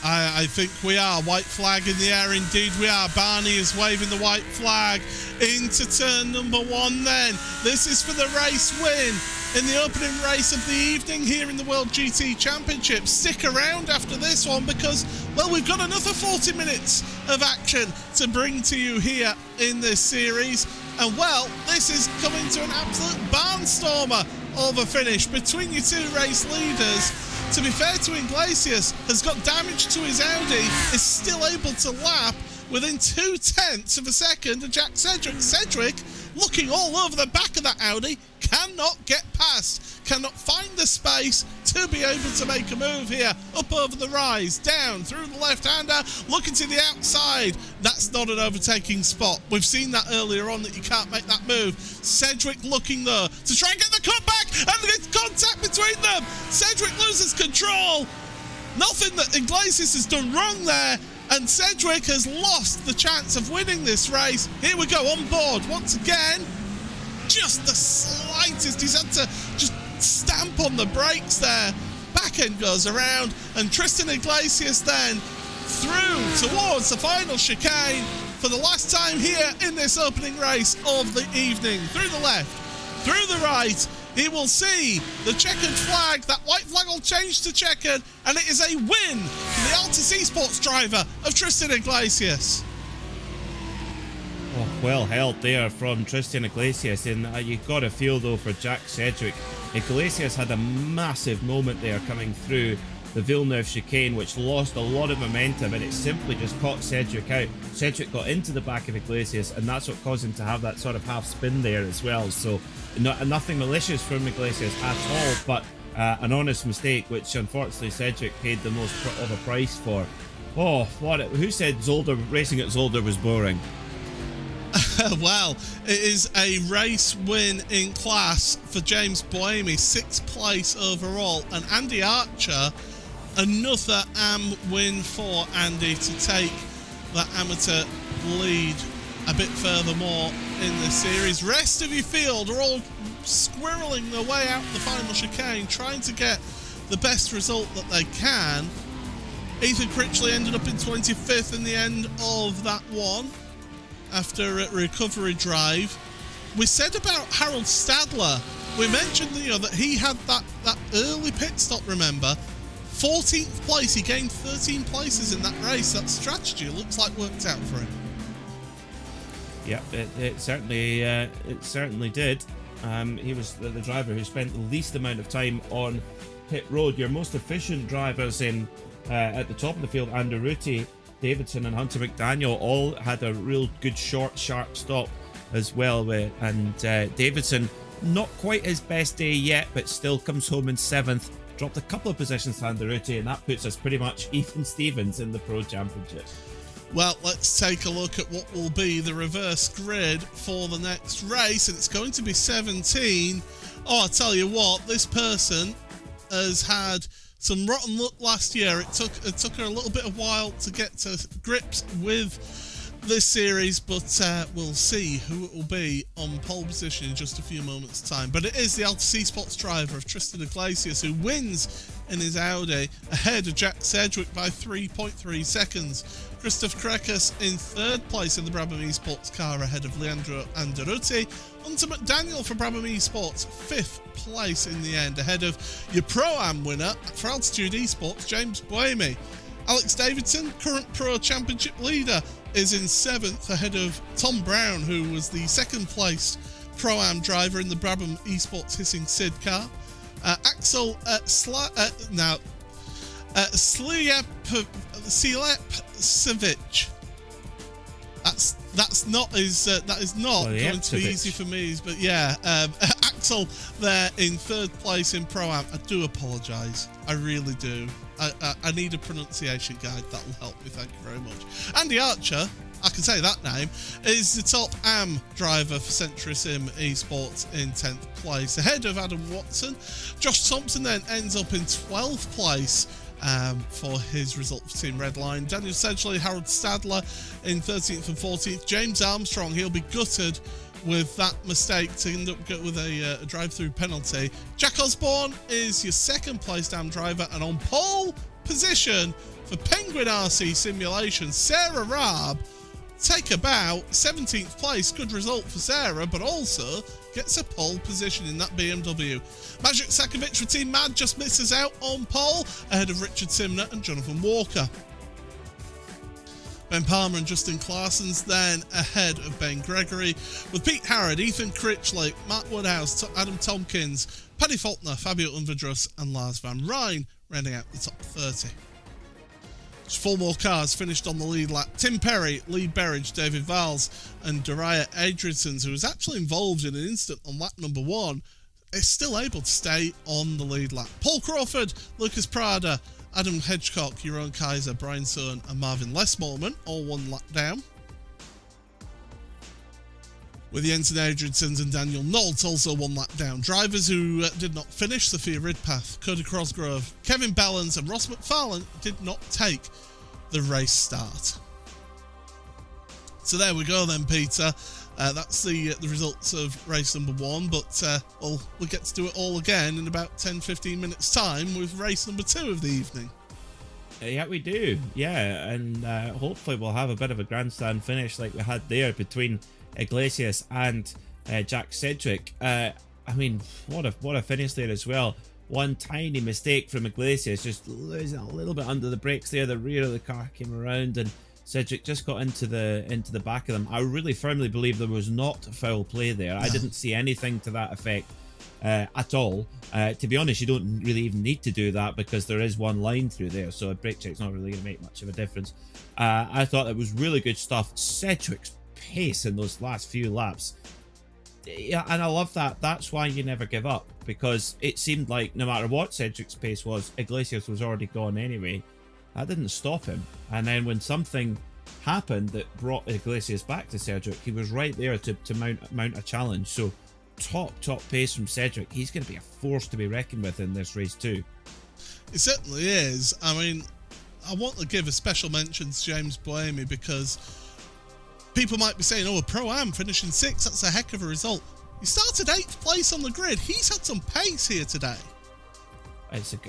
I think we are. White flag in the air, indeed we are. Barney is waving the white flag into turn number 1 then. This is for the race win in the opening race of the evening here in the World GT Championship. Stick around after this one because, well, we've got another 40 minutes of action to bring to you here in this series. And, well, this is coming to an absolute barnstormer of a finish between your 2 race leaders. To be fair to Iglesias, has got damage to his Audi, is still able to lap within 0.2 of a second of Jack Cedric. Cedric, looking all over the back of that Audi, cannot get past, cannot find the space to be able to make a move here. Up over the rise, down through the left-hander, looking to the outside. That's not an overtaking spot. We've seen that earlier on, that you can't make that move. Cedric looking there to try and get the cutback, and there's contact between them. Cedric loses control. Nothing that Iglesias has done wrong there, and Cedric has lost the chance of winning this race. Here we go, on board once again. Just the slightest, he's had to just stamp on the brakes there. back end goes around, and Tristan Iglesias then through towards the final chicane for the last time here in this opening race of the evening. Through the left, through the right, he will see the checkered flag. That white flag will change to checkered, and it is a win for the Altus Esports driver of Tristan Iglesias. Oh, well held there from Tristan Iglesias, and you've got to feel though for Jack Sedgwick. Iglesias had a massive moment there coming through the Villeneuve chicane, which lost a lot of momentum, and it simply just caught Sedgwick out. Sedgwick got into the back of Iglesias, and that's what caused him to have that sort of half spin there as well. So nothing malicious from Iglesias at all, but an honest mistake, which unfortunately Sedgwick paid the most of a price for. Oh, who said racing at Zolder was boring? Well, it is a race win in class for James Boemi, 6th place overall, and Andy Archer, another AM win for Andy to take that amateur lead a bit furthermore in the series. Rest of your field are all squirreling their way out the final chicane, trying to get the best result that they can. Ethan Critchley ended up in 25th in the end of that one after a recovery drive. We said about Harold Stadler, we mentioned that he had that early pit stop, remember? 14th place, he gained 13 places in that race. That strategy looks like worked out for him. Yeah, it certainly did. He was the driver who spent the least amount of time on pit road. Your most efficient drivers at the top of the field, Anderuti, Davidson and Hunter McDaniel, all had a real good short, sharp stop as well. And Davidson, not quite his best day yet, but still comes home in 7th. Dropped a couple of positions to Anderuti, and that puts us pretty much even Stevens in the Pro Championship. Well, let's take a look at what will be the reverse grid for the next race, and it's going to be 17. Oh, I tell you what, this person has had some rotten luck last year. It took her a little bit of while to get to grips with this series, but we'll see who it will be on pole position in just a few moments' time. But it is the Altus Esports driver of Tristan Iglesias who wins in his Audi ahead of Jack Sedgwick by 3.3 seconds. Christoph Krekas in 3rd place in the Brabham Esports car ahead of Leandro Anderuti. Hunter McDaniel for Brabham Esports 5th place in the end ahead of your Pro-Am winner for Altitude Esports, James Boemi. Alex Davidson, current Pro Championship leader, is in 7th ahead of Tom Brown, who was the 2nd placed Pro-Am driver in the Brabham Esports Hissing Sid car. Axel Slijepcevic. That is not going to be easy for me, but yeah, Axel there in 3rd place in Pro-Am. I do apologise, I really do. I need a pronunciation guide, that will help me, thank you very much. Andy Archer, I can say that name, is the top AM driver for Century Sim Esports in 10th place, ahead of Adam Watson. Josh Thompson then ends up in 12th place for his result for Team Redline. Daniel Sedgley, Harold Stadler in 13th and 14th. James Armstrong, he'll be gutted with that mistake to end up with a drive-through penalty. Jack Osborne is your 2nd place AM driver, and on pole position for Penguin RC Simulation, Sarah Raab, take about 17th place. Good result for Sarah, but also gets a pole position in that BMW. Magic Sakovic for Team Mad just misses out on pole ahead of Richard Simner and Jonathan Walker. Ben Palmer and Justin Clarson's then ahead of Ben Gregory, with Pete Harrod, Ethan Critchley, Matt Woodhouse, Adam Tompkins, Paddy Faulkner, Fabio Unvadrus and Lars Van Rijn rounding out the top 30. Just 4 more cars finished on the lead lap. Tim Perry, Lee Berridge, David Valls and Daria Adriansons, who was actually involved in an incident on lap number 1, is still able to stay on the lead lap. Paul Crawford, Lucas Prada, Adam Hedgecock, Jeroen Kaiser, Brian Sohn and Marvin Lesmorman all 1 lap down, with Jensen Adriansons and Daniel Nolt also 1 lap down. Drivers who did not finish: Sophia Ridpath, Cody Crosgrove, Kevin Bellens and Ross McFarlane did not take the race start. So there we go then, Peter. That's the results of race number 1, but well, we'll get to do it all again in about 10-15 minutes time with race number 2 of the evening. Yeah, we do. Yeah, and hopefully we'll have a bit of a grandstand finish like we had there between Iglesias and Jack Sedgwick. I mean, what a finish there as well. One tiny mistake from Iglesias, just losing a little bit under the brakes there. The rear of the car came around and Sedgwick just got into the back of them. I really firmly believe there was not foul play there. I didn't see anything to that effect at all. To be honest, you don't really even need to do that because there is one line through there, so a brake check's not really going to make much of a difference. I thought it was really good stuff. Sedgwick's pace in those last few laps, yeah, and I love that. That's why you never give up, because it seemed like no matter what Sedgwick's pace was, Iglesias was already gone anyway. That didn't stop him, and then when something happened that brought Iglesias back to Sedgwick, he was right there to mount a challenge. So top pace from Sedgwick. He's going to be a force to be reckoned with in this race too. It certainly is. I mean, I want to give a special mention to James Buemi, because people might be saying, oh, a Pro-Am finishing 6th, that's a heck of a result. He started 8th place on the grid. He's had some pace here today.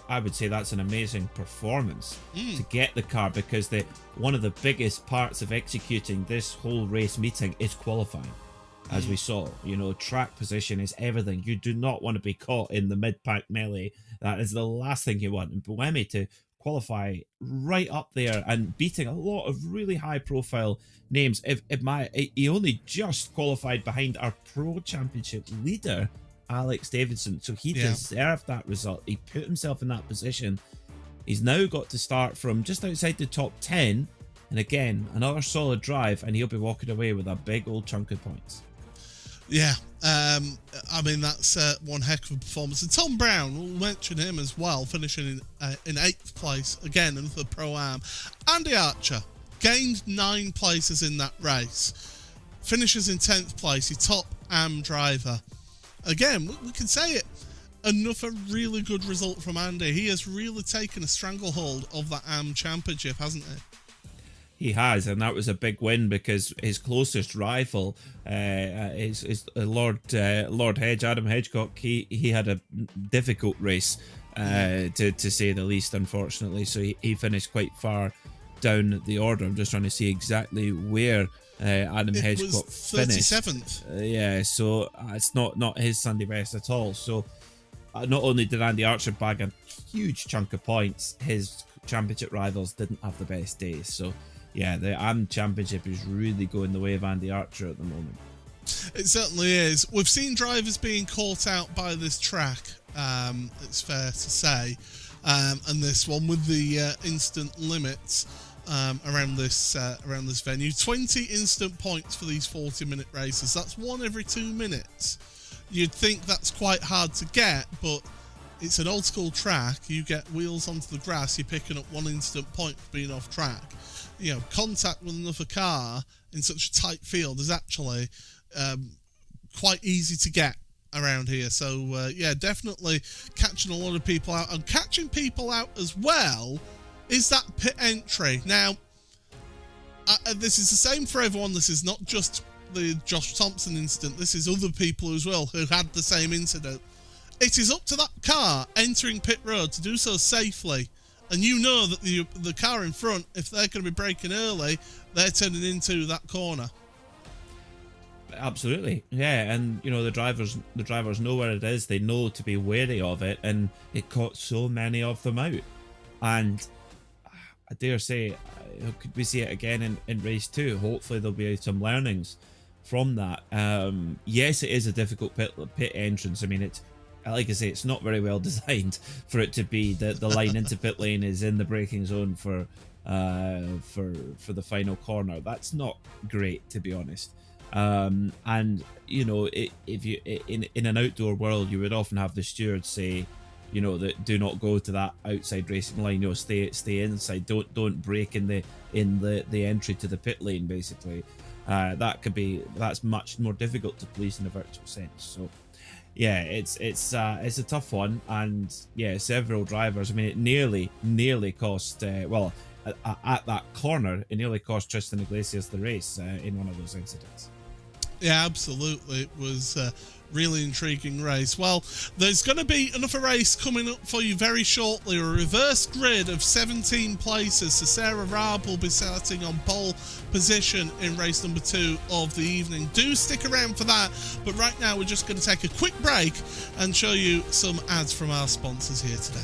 I would say that's an amazing performance to get the car, because one of the biggest parts of executing this whole race meeting is qualifying. As we saw, you know, track position is everything. You do not want to be caught in the mid-pack melee. That is the last thing you want. And Buemi to qualify right up there and beating a lot of really high-profile names. He only just qualified behind our Pro Championship leader, Alex Davidson, so he deserved that result. He put himself in that position. He's now got to start from just outside the top 10, and again, another solid drive, and he'll be walking away with a big old chunk of points. Yeah, I mean, that's one heck of a performance. And Tom Brown, we'll mention him as well, finishing in 8th place, again, another Pro-Am. Andy Archer gained 9 places in that race, finishes in 10th place, your top AM driver. Again, we can say it, another really good result from Andy. He has really taken a stranglehold of that AM championship, hasn't he? He has, and that was a big win, because his closest rival is Lord Hedge, Adam Hedgecock. He had a difficult race, to say the least, unfortunately. So he finished quite far down the order. I'm just trying to see exactly where Adam Hedgecock finished. 37th. Yeah, so it's not his Sunday best at all. So not only did Andy Archer bag a huge chunk of points, his championship rivals didn't have the best days. So yeah, the AM Championship is really going the way of Andy Archer at the moment. It certainly is. We've seen drivers being caught out by this track, it's fair to say, and this one with the instant limits around this venue. 20 instant points for these 40-minute races. That's 1 every 2 minutes. You'd think that's quite hard to get, but it's an old school track. You get wheels onto the grass, you're picking up 1 instant point for being off track. You know, contact with another car in such a tight field is actually quite easy to get around here. So yeah, definitely catching a lot of people out, and catching people out as well is that pit entry. Now, this is the same for everyone. This is not just the Josh Thompson incident. This is other people as well who had the same incident. It is up to that car entering pit road to do so safely. And you know that the car in front, if they're going to be braking early, they're turning into that corner. Absolutely, yeah. And you know, the drivers know where it is. They know to be wary of it, and it caught so many of them out. And I dare say, could we see it again in race 2? Hopefully, there'll be some learnings from that. Yes, it is a difficult pit entrance. I mean, it's, like I say, it's not very well designed for it to be the line into pit lane is in the braking zone for the final corner. That's not great, to be honest. And you know, if you in an outdoor world, you would often have the stewards say, you know, that do not go to that outside racing line. You know, stay inside. Don't brake in the entry to the pit lane. Basically, that's much more difficult to police in a virtual sense. So. Yeah, it's a tough one, and yeah, several drivers. I mean, it nearly cost. Well, at that corner, it nearly cost Tristan Iglesias the race in one of those incidents. Yeah, absolutely. It was a really intriguing race. Well, there's going to be another race coming up for you very shortly, a reverse grid of 17 places. So Sarah Raab will be starting on pole position in race number 2 of the evening. Do stick around for that, but right now we're just going to take a quick break and show you some ads from our sponsors here today.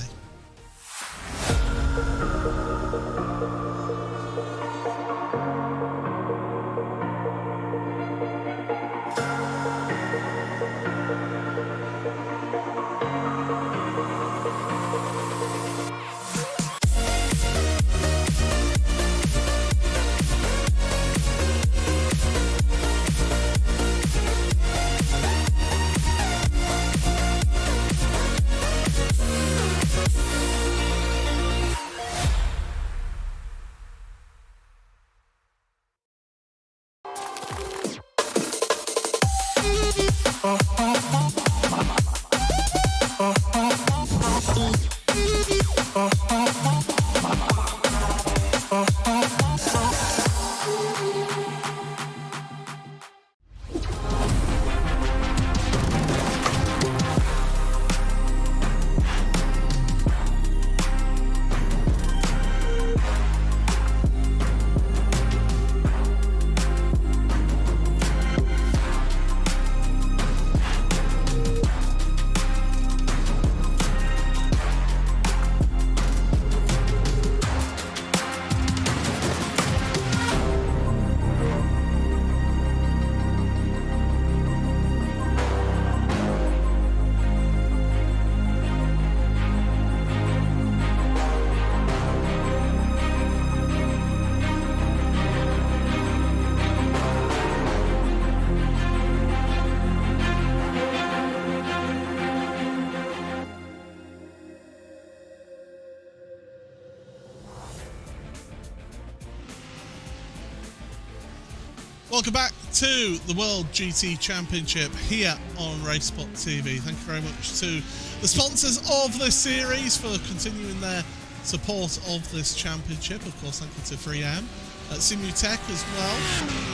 Welcome back to the World GT Championship here on RaceSpotTV. Thank you very much to the sponsors of this series for continuing their support of this championship. Of course, thank you to Freeham, Simutech as well,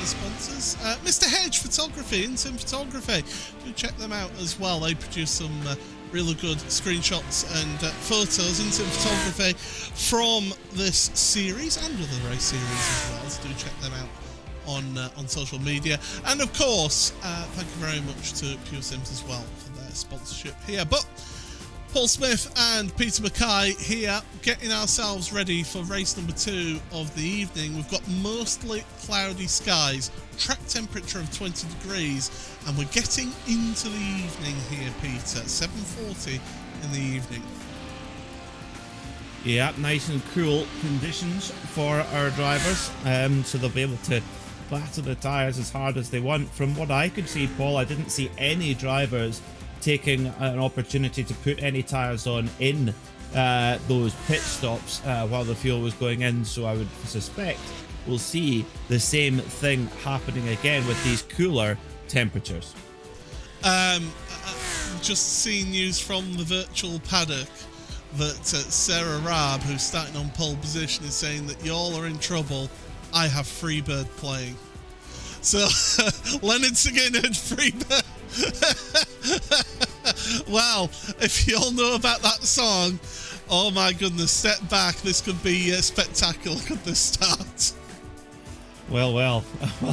the sponsors. Mr. Hedge Photography, Intim Photography, do check them out as well. They produce some really good screenshots and photos, Intim Photography, from this series and other race series as well. So do check them out on social media. And of course, thank you very much to Pure Sims as well for their sponsorship here. But Paul Smith and Peter Mackay here, getting ourselves ready for race number 2 of the evening. We've got mostly cloudy skies, track temperature of 20 degrees, and we're getting into the evening here, Peter. 7:40 in the evening. Yeah, nice and cool conditions for our drivers, so they'll be able to batter the tyres as hard as they want. From what I could see, Paul, I didn't see any drivers taking an opportunity to put any tyres on in those pit stops while the fuel was going in, so I would suspect we'll see the same thing happening again with these cooler temperatures. Just seeing news from the virtual paddock that Sarah Raab, who's starting on pole position, is saying that y'all are in trouble. I have Freebird playing. So, Leonard Skinner, Freebird. Wow, if you all know about that song, oh my goodness, step back. This could be spectacular, could this start? Well,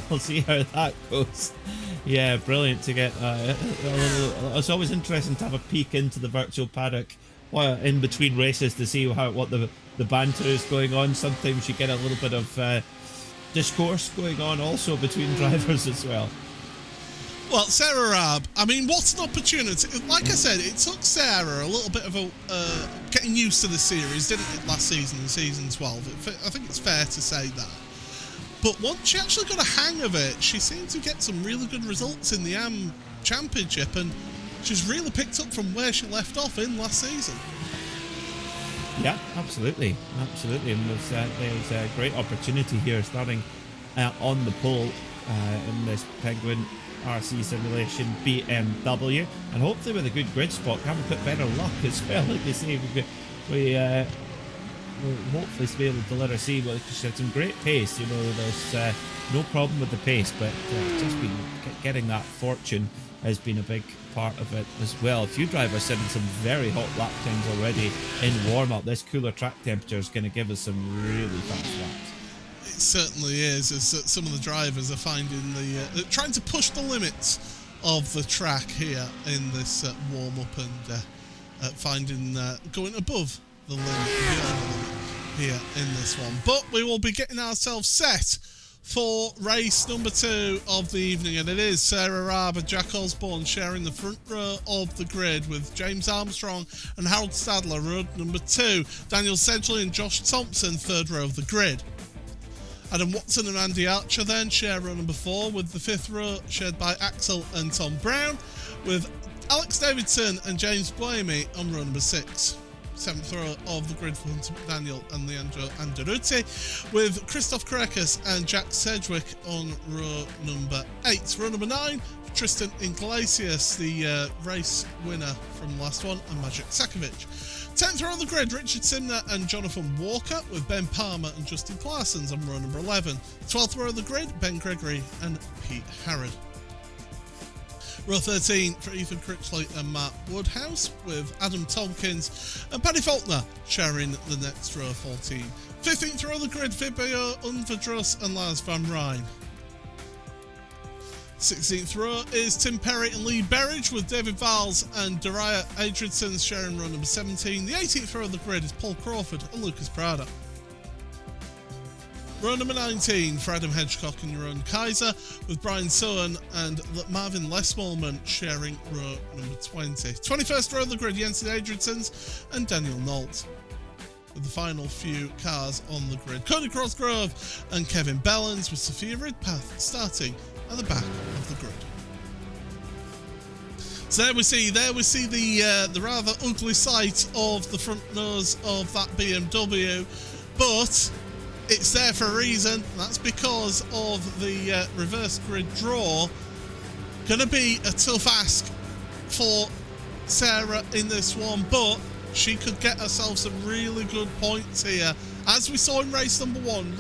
we'll see how that goes. Yeah, brilliant to get it's always interesting to have a peek into the virtual paddock in between races to see what the banter is going on. Sometimes you get a little bit of discourse going on also between drivers as well. Well, Sarah Raab, I mean, what an opportunity. Like I said, it took Sarah a little bit of getting used to the series, didn't it, last season, in season 12? I think it's fair to say that. But once she actually got a hang of it, she seemed to get some really good results in the AM Championship, and she's really picked up from where she left off in last season. Yeah, absolutely. And there's a great opportunity here starting on the pole in this Penguin RC Simulation BMW, and hopefully with a good grid spot, have a bit better luck as well. Like you say, we'll hopefully be able to let her see. Well, she had some great pace. You know, there's no problem with the pace, but just been getting that fortune has been a big part of it as well. A few drivers setting some very hot lap times already in warm-up. This cooler track temperature is going to give us some really fast laps. It certainly is, as some of the drivers are finding trying to push the limits of the track here in this warm-up and finding going above the limit, beyond the limit here in this one. But we will be getting ourselves set for race number 2 of the evening, and it is Sarah Raab and Jack Osborne sharing the front row of the grid with James Armstrong and Harold Stadler, road number 2. Daniel Sedgley and Josh Thompson, third row of the grid. Adam Watson and Andy Archer then share row number 4, with the 5th row shared by Axel and Tom Brown, with Alex Davidson and James Blamey on row number 6. 7th row of the grid for Hunter McDaniel and Leandro Anderuti, with Christoph Krekis and Jack Sedgwick on row number 8. Row number 9, Tristan Iglesias, the race winner from the last one, and Magic Sakovic. 10th row of the grid, Richard Simner and Jonathan Walker, with Ben Palmer and Justin Parsons on row number 11. 12th row of the grid, Ben Gregory and Pete Harrod. Row 13 for Ethan Critchley and Mark Woodhouse, with Adam Tompkins and Paddy Faulkner sharing the next row 14. 15th row of the grid, Fabio Unverdrus and Lars van Rijn. 16th row is Tim Perry and Lee Berridge, with David Valls and Daria Adrianson sharing row number 17. The 18th row of the grid is Paul Crawford and Lucas Prada. Row number 19 for Adam Hedgecock and Jeroen Kaiser, with Brian Sohan and Marvin Lesmallman sharing row number 20. 21st row of the grid, Jensen Adriansons and Daniel Nolt. With the final few cars on the grid, Cody Cosgrove and Kevin Bellens, with Sophia Ridpath starting at the back of the grid. So there we see the rather ugly sight of the front nose of that BMW, but it's there for a reason. That's because of the reverse grid draw. Gonna be a tough ask for Sarah in this one, but she could get herself some really good points here. As we saw in race number 1,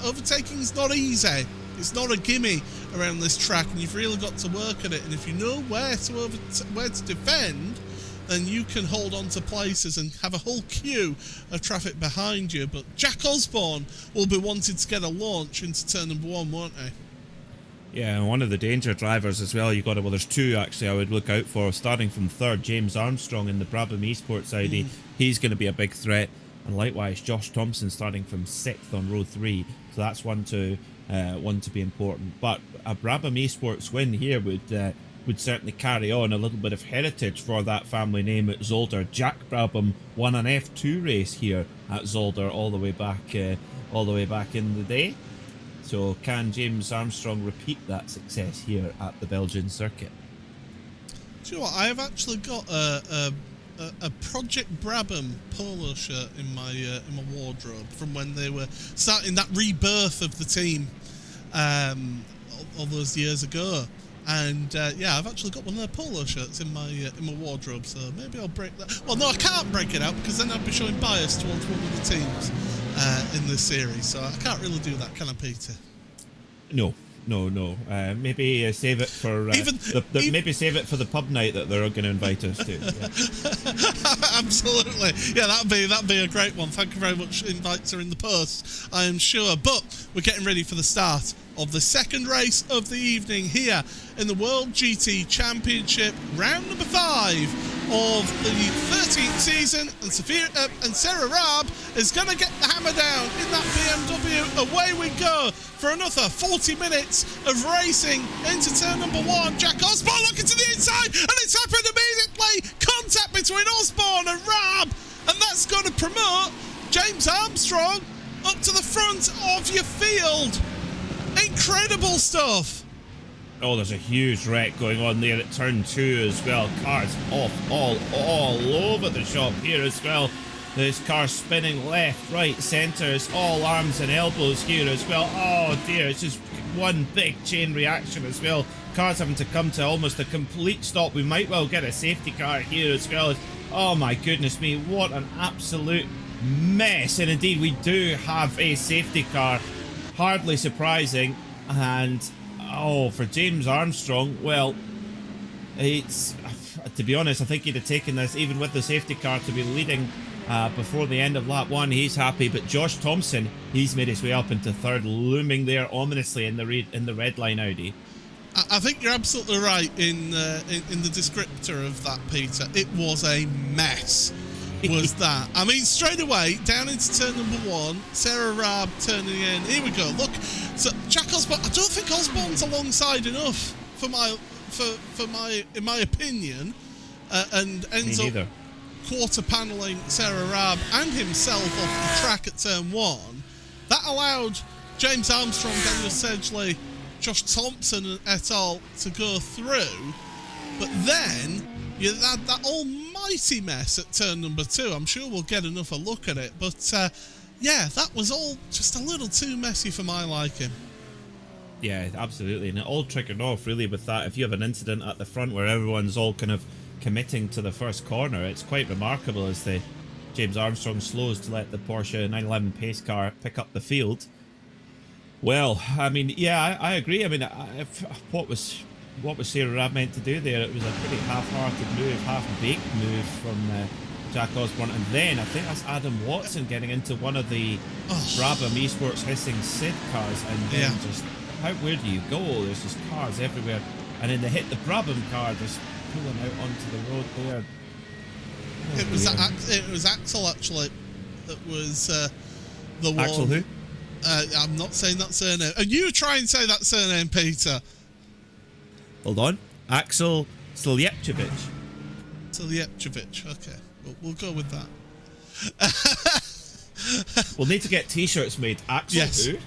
overtaking is not easy. It's not a gimme around this track, and you've really got to work at it. And if you know where to defend, then you can hold on to places and have a whole queue of traffic behind you. But Jack Osborne will be wanting to get a launch into turn number 1, won't he? Yeah, and one of the danger drivers as well, there's 2 actually I would look out for. Starting from 3rd, James Armstrong in the Brabham Esports Audi. He's going to be a big threat. And likewise, Josh Thompson starting from 6th on row 3. So that's one to be important. But a Brabham Esports win here would certainly carry on a little bit of heritage for that family name at Zolder. Jack Brabham won an F2 race here at Zolder all the way back in the day. So can James Armstrong repeat that success here at the Belgian circuit? Do you know what? I have actually got a Project Brabham polo shirt in my wardrobe from when they were starting that rebirth of the team all those years ago. And yeah, I've actually got one of their polo shirts in my wardrobe, so maybe I'll break that. Well, no, I can't break it out because then I'd be showing bias towards one of the teams in this series, so I can't really do that, can I, Peter? No. Maybe save it for maybe save it for the pub night that they're going to invite us to. Yeah. Absolutely, yeah, that'd be a great one. Thank you very much. Invites are in the post, I am sure. But we're getting ready for the start of the second race of the evening here in the World GT Championship, round number 5 of the 13th season, and Sarah Raab is going to get the hammer down in that BMW. Away we go for another 40 minutes of racing into turn number 1. Jack Osborne looking to the inside, and it's happened immediately. Contact between Osborne and Raab, and that's going to promote James Armstrong up to the front of your field. Incredible stuff. Oh, there's a huge wreck going on there at turn 2 as well. Cars off all over the shop here as well. This car spinning left, right, centre. It's all arms and elbows here as well. Oh dear, it's just one big chain reaction as well. Cars having to come to almost a complete stop. We might well get a safety car here as well. Oh my goodness me, what an absolute mess. And indeed, we do have a safety car. Hardly surprising. And, oh, for James Armstrong, well, it's, to be honest, I think he'd have taken this, even with the safety car, to be leading before the end of lap 1. He's happy, but Josh Thompson, he's made his way up into third, looming there ominously in the red line Audi. I think you're absolutely right in the descriptor of that, Peter. It was a mess, was that. I mean, straight away, down into turn number 1, Sarah Raab turning in. Here we go, look. So, Jack Osborne, I don't think Osborne's alongside enough in my opinion, and ends up quarter panelling Sarah Raab and himself off the track at turn 1. That allowed James Armstrong, Daniel Sedgley, Josh Thompson et al. To go through, but then you had that almighty mess at turn number 2. I'm sure we'll get enough a look at it, but yeah, that was all just a little too messy for my liking. Yeah, absolutely, and it all triggered off really with that. If you have an incident at the front where everyone's all kind of committing to the first corner, it's quite remarkable as the James Armstrong slows to let the Porsche 911 pace car pick up the field. Well, I mean, yeah, I agree. I mean, what was Sarah Raab meant to do there? It was a pretty half-hearted move, half-baked move from Jack Osborne, and then I think that's Adam Watson getting into one of the Brabham Esports Hissing Sid cars, and then just where do you go? There's just cars everywhere, and then they hit the Brabham car, just pulling out onto the road there. It was Axel actually that was the one. Axel who? I'm not saying that surname. And you try and say that surname, Peter. Hold on. Axel Slijepcevic. Slijepcevic. Okay, we'll go with that. We'll need to get T-shirts made. Axel who?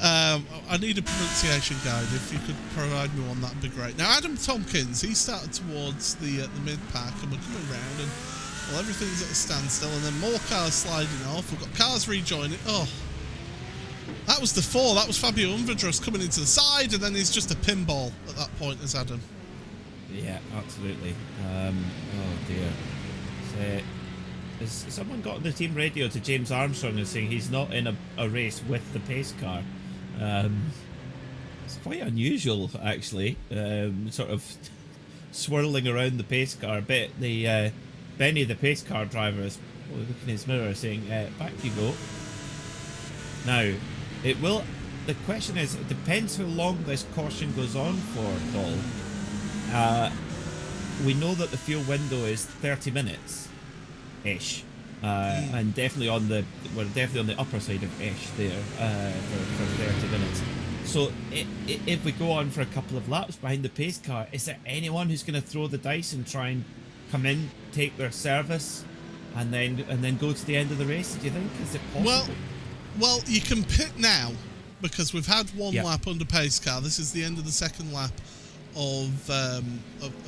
I need a pronunciation guide. If you could provide me one, that'd be great. Now, Adam Tompkins, he started towards the mid-pack, and we're coming round, and well, everything's at a standstill, and then more cars sliding off. We've got cars rejoining. Oh, that was the 4. That was Fabio Unvadrus coming into the side, and then he's just a pinball at that point, as Adam. Yeah, absolutely. Oh dear. Has someone got on the team radio to James Armstrong and saying he's not in a race with the pace car? It's quite unusual, actually. Sort of swirling around the pace car a bit. The Benny, the pace car driver, is looking in his mirror saying, "Back you go." Now, it will. The question is, it depends how long this caution goes on for, Paul. We know that the fuel window is 30 minutes. Ish, and definitely we're definitely on the upper side of ish there for 30 minutes. So if we go on for a couple of laps behind the pace car, is there anyone who's going to throw the dice and try and come in, take their service, and then go to the end of the race? Do you think? Is it possible? Well, you can pit now because we've had one lap under pace car. This is the end of the second lap of the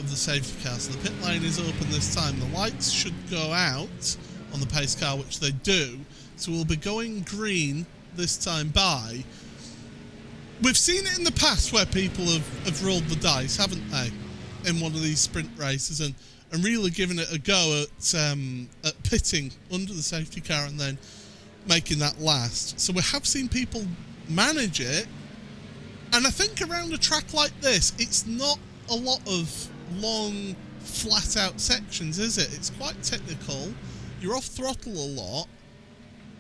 safety car, so the pit lane is open this time. The lights should go out on the pace car, which they do, so we'll be going green this time by. We've seen it in the past where people have rolled the dice, haven't they, in one of these sprint races, and really given it a go at pitting under the safety car and then making that last. So we have seen people manage it. And I think around a track like this, it's not a lot of long, flat-out sections, is it? It's quite technical. You're off throttle a lot.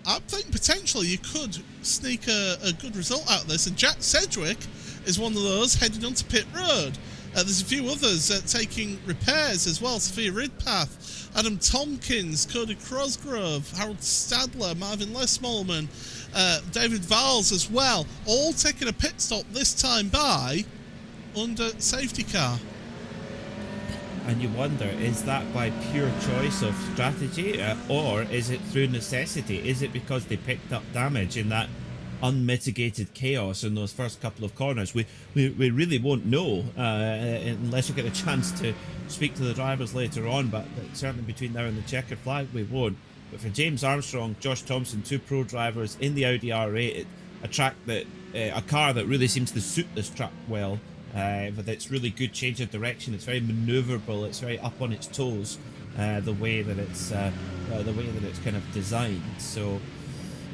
I think potentially you could sneak a good result out of this. And Jack Sedgwick is one of those heading onto pit road. There's a few others taking repairs as well. Sophia Ridpath, Adam Tompkins, Cody Crosgrove, Harold Stadler, Marvin Lesmolman, David Valls as well, all taking a pit stop this time by under safety car. And you wonder, is that by pure choice of strategy, or is it through necessity? Is it because they picked up damage in that unmitigated chaos in those first couple of corners? We really won't know unless you get a chance to speak to the drivers later on, but certainly between now and the checkered flag we won't. But for James Armstrong, Josh Thompson, two pro drivers in the Audi R8, a car that really seems to suit this track well, with its really good change of direction. It's very manoeuvrable, it's very up on its toes. the way that it's kind of designed. So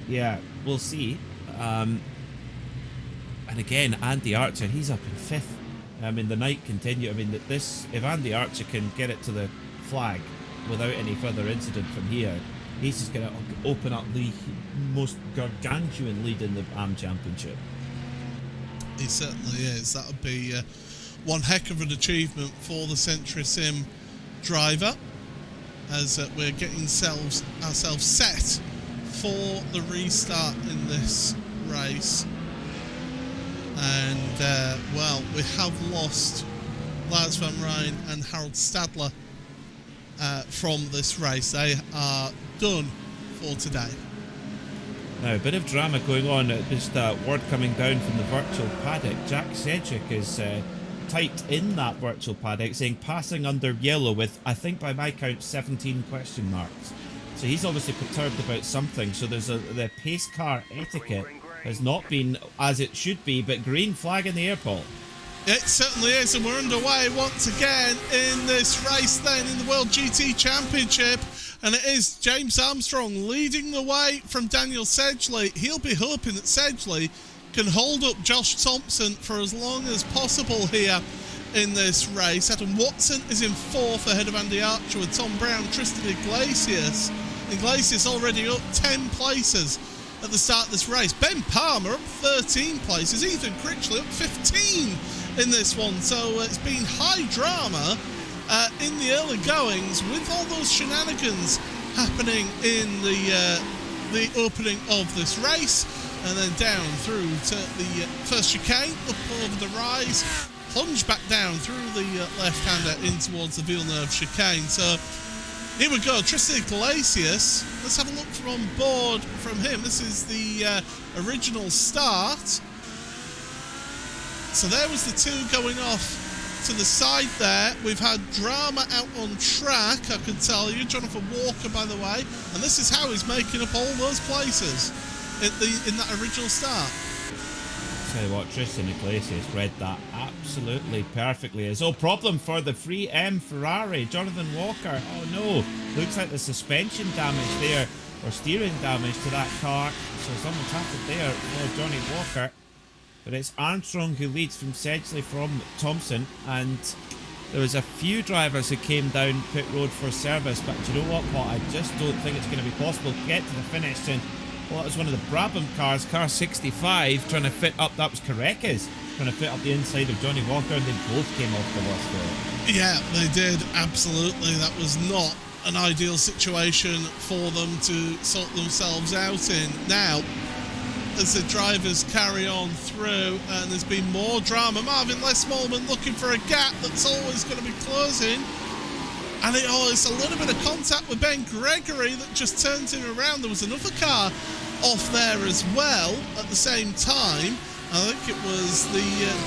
yeah, we'll see. And again, Andy Archer, he's up in 5th. I mean, the night continued. I mean, if Andy Archer can get it to the flag without any further incident from here, he's just going to open up the most gargantuan lead in the AM Championship. He certainly is. That would be one heck of an achievement for the Century Sim driver, as we're getting ourselves set for the restart in this race. And well, we have lost Lars van Rijn and Harold Stadler from this race. They are done for today. Now, a bit of drama going on. Just word coming down from the virtual paddock. Jack Sedgwick is typed in that virtual paddock saying passing under yellow with, I think by my count, 17 question marks. So he's obviously perturbed about something. So there's the pace car etiquette has not been as it should be, but green flag in the air, Paul. It certainly is, and we're underway once again in this race then in the World GT Championship, and it is James Armstrong leading the way from Daniel Sedgley. He'll be hoping that Sedgley can hold up Josh Thompson for as long as possible here in this race. Adam Watson is in 4th ahead of Andy Archer with Tom Brown, Tristan Iglesias. Iglesias already up 10 places at the start of this race. Ben Palmer up 13 places. Ethan Critchley up 15 in this one. So it's been high drama in the early goings with all those shenanigans happening in the opening of this race, and then down through to the first chicane, up over the rise, plunge back down through the left-hander in towards the Villeneuve chicane. So here we go, Tristan Iglesias. Let's have a look from on board from him. This is the original start. So there was the two going off to the side there. We've had drama out on track, I can tell you. Jonathan Walker, by the way. And this is how he's making up all those places in that original start. Tell you what, Tristan Iglesias read that absolutely perfectly. There's no problem for the free M Ferrari. Jonathan Walker, oh no, looks like the suspension damage there, or steering damage to that car. So something's happened there for Johnny Walker. But it's Armstrong who leads from Sedgley from Thompson, and there was a few drivers who came down pit road for service, but do you know what, Paul? I just don't think it's going to be possible to get to the finish. And well, that was one of the Brabham cars, car 65, trying to fit up, that was Carreca's, trying to fit up the inside of Johnny Walker, and they both came off the worst there. Yeah, they did, absolutely. That was not an ideal situation for them to sort themselves out in. Now, as the drivers carry on through, and there's been more drama. Marvin Lesmallman looking for a gap that's always going to be closing. And it's a little bit of contact with Ben Gregory that just turns him around. There was another car off there as well at the same time. I think it was the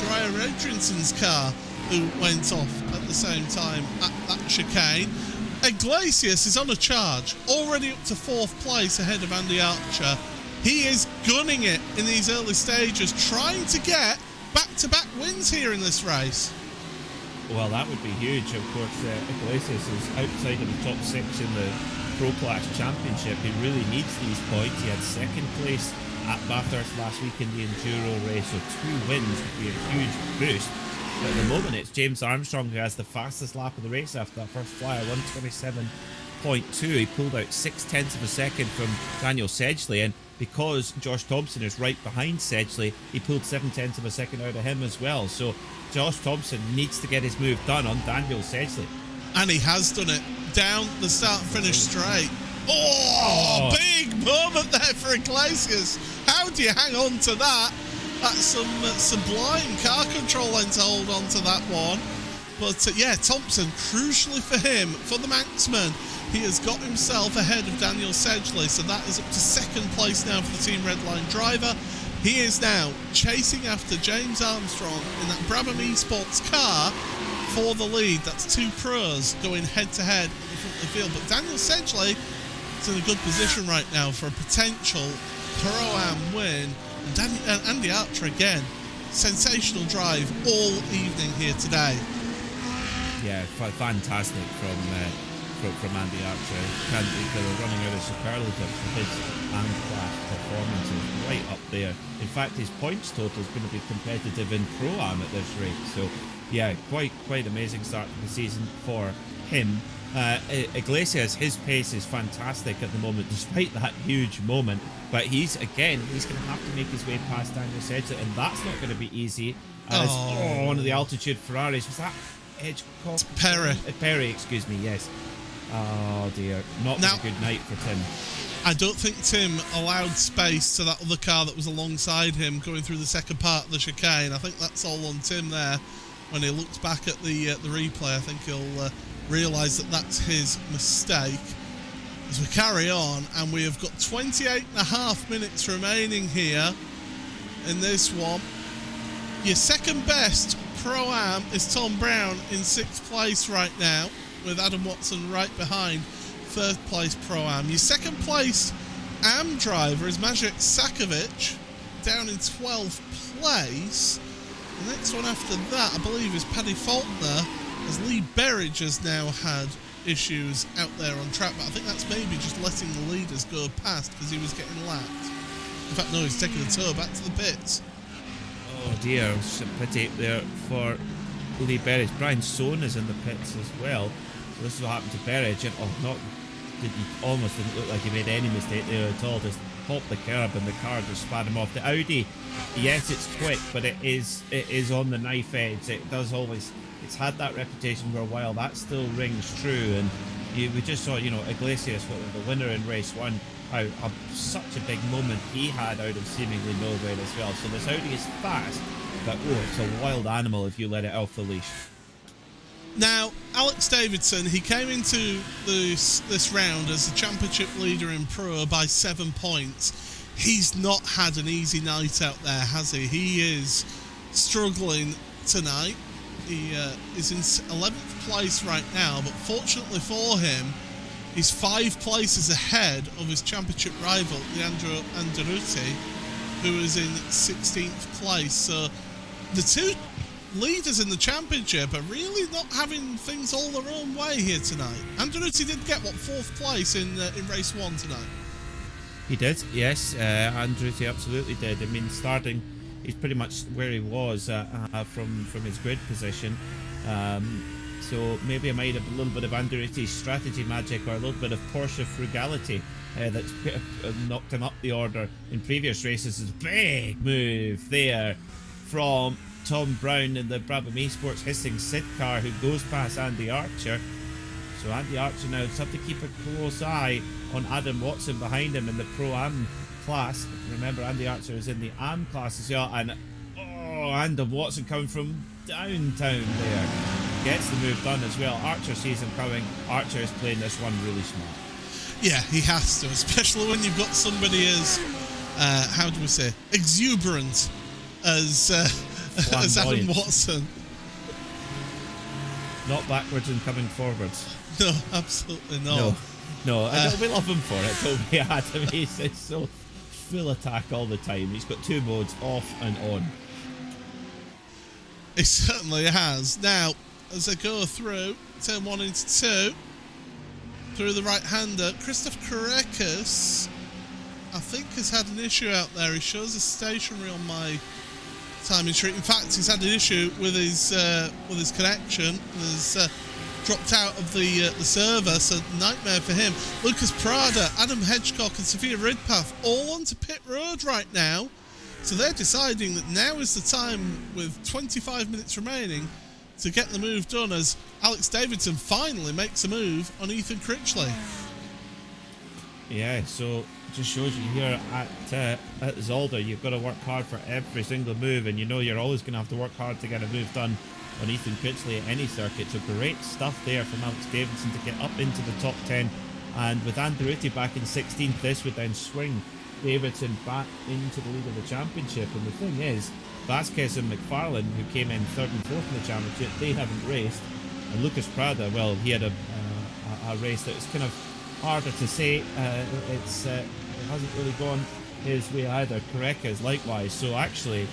Dreyer Adrianson's car who went off at the same time at that chicane. Iglesias is on a charge, already up to 4th place ahead of Andy Archer. He is gunning it in these early stages, trying to get back-to-back wins here in this race. Well, that would be huge. Of course, Iglesias is outside of the top 6 in the Pro Class Championship. He really needs these points. He had 2nd place at Bathurst last week in the Enduro race, so 2 wins would be a huge boost. But at the moment, it's James Armstrong who has the fastest lap of the race after that first flyer, 1:27.2. He pulled out 0.6 of a second from Daniel Sedgley, and because Josh Thompson is right behind Sedgley, he pulled 0.7 of a second out of him as well. So Josh Thompson needs to get his move done on Daniel Sedgley. And he has done it. Down the start and finish straight. Oh, big moment there for Iglesias. How do you hang on to that? That's some sublime car control then to hold on to that one. But yeah, Thompson, crucially for him, for the Manxman, he has got himself ahead of Daniel Sedgley, so that is up to 2nd place now for the Team Redline driver. He is now chasing after James Armstrong in that Brabham Esports car for the lead. That's 2 pros going head-to-head at the front of the field. But Daniel Sedgley is in a good position right now for a potential Pro-Am win. And Andy Archer again, sensational drive all evening here today. Yeah, fantastic from from Andy Archer. They were running out of superlatives for his class performances right up there. In fact, his points total is going to be competitive in Pro-Am at this rate. So, yeah, quite amazing start to the season for him. Iglesias, his pace is fantastic at the moment, despite that huge moment. But he's going to have to make his way past Daniel Sedgwick, and that's not going to be easy. As one of the altitude Ferraris, was that Edgecock? Perry, excuse me, yes. Oh dear, not a good night for Tim. I don't think Tim allowed space to that other car that was alongside him going through the second part of the chicane. I think that's all on Tim there. When he looks back at the replay, I think he'll realise that that's his mistake. As we carry on, and we have got 28.5 minutes remaining here in this one. Your second best Pro-Am is Tom Brown in 6th place right now, with Adam Watson right behind 3rd place Pro-Am. Your second place Am driver is Maciej Sakovic, down in 12th place. The next one after that, I believe, is Paddy Faulkner, as Lee Berridge has now had issues out there on track, but I think that's maybe just letting the leaders go past because he was getting lapped. In fact, no, he's taking the tour back to the pits. Oh dear, it's a pity there for Lee Berridge. Brian Sohn is in the pits as well. So this is what happened to Berridge, and he almost didn't look like he made any mistake there at all. Just popped the curb and the car just spat him off. The Audi, yes, it's quick, but it is on the knife edge. It does always. It's had that reputation for a while. That still rings true, and we just saw, Iglesias, the winner in race 1, how such a big moment he had out of seemingly nowhere as well. So this Audi is fast, but it's a wild animal if you let it off the leash. Now, Alex Davidson, he came into this round as the championship leader in Pro by 7 points. He's not had an easy night out there, has he? He is struggling tonight. He is in 11th place right now, but fortunately for him, he's 5 places ahead of his championship rival, Leandro Anderuti, who is in 16th place. So the two leaders in the championship are really not having things all their own way here tonight. Anderuti did get, 4th place in race 1 tonight? He did, yes. Anderuti absolutely did. I mean, starting... He's pretty much where he was from his grid position. So maybe I might have a little bit of Anderuti's strategy magic or a little bit of Porsche frugality that's knocked him up the order in previous races. It's a big move there from Tom Brown in the Brabham Esports Hissing Sid car, who goes past Andy Archer. So Andy Archer now has to keep a close eye on Adam Watson behind him in the Pro-Am class. Remember, Andy Archer is in the Am class as well, and Adam Watson coming from downtown there gets the move done as well. Archer sees him coming. Archer is playing this one really smart. Yeah, he has to, especially when you've got somebody as how do we say, exuberant as Adam Watson. Not backwards and coming forwards. No, absolutely not. No, we love him for it. Toby Adam, he's so full attack all the time. He's got 2 modes, off and on. He certainly has. Now, as I go through turn 1 into 2, through the right-hander, Christoph Karekas, I think, has had an issue out there. He shows us stationary on my timing sheet. In fact, he's had an issue with his connection. There's dropped out of the server, so nightmare for him. Lucas Prada, Adam Hedgecock and Sophia Ridpath all onto pit road right now. So they're deciding that now is the time, with 25 minutes remaining, to get the move done, as Alex Davidson finally makes a move on Ethan Critchley. Yeah, so just shows you here at Zolder, you've got to work hard for every single move, and you're always going to have to work hard to get a move done on Ethan Critchley at any circuit. So great stuff there from Alex Davidson to get up into the top 10, and with Anderuti back in 16th, this would then swing Davidson back into the lead of the championship. And the thing is, Vasquez and McFarlane, who came in 3rd and 4th in the championship, they haven't raced, and Lucas Prada, well, he had a race that was kind of harder to say. It hasn't really gone his way either. Karekas likewise. So actually,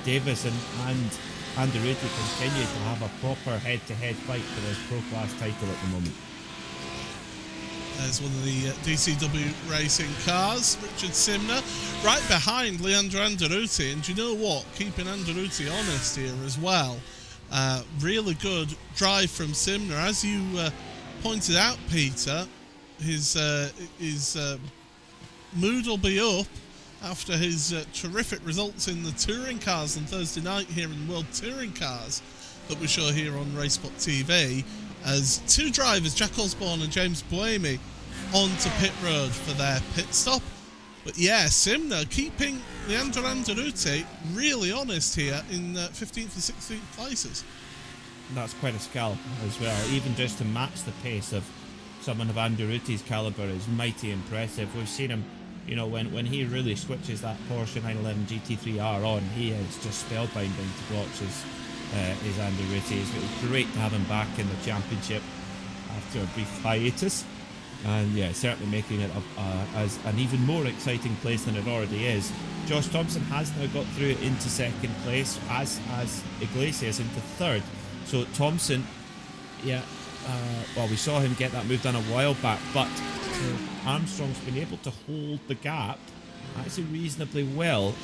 Davison and Anderuti continue to have a proper head-to-head fight for this Pro Class title at the moment. as one of the DCW racing cars. Richard Simner right behind Leandro Anderuti, and you know what? Keeping Anderuti honest here as well. Really good drive from Simner. As you pointed out, Peter, his mood will be up after his terrific results in the touring cars on Thursday night here in World Touring Cars that we show here on RaceSpotTV, as two drivers, Jack Osborne and James Buemi, onto pit road for their pit stop. But yeah, Simner keeping Leandro Anderuti really honest here in 15th and 16th places. That's quite a scalp as well. Even just to match the pace of someone of Anderuti's caliber is mighty impressive. We've seen him, you know, when he really switches that Porsche 911 GT3R on, he is just spellbinding to watch his Anderuti. It's great to have him back in the championship after a brief hiatus. And yeah, certainly making it as an even more exciting place than it already is. Josh Thompson has now got through into second place, as Iglesias into third. So Thompson, yeah, well, we saw him get that move done a while back, but Armstrong's been able to hold the gap actually reasonably well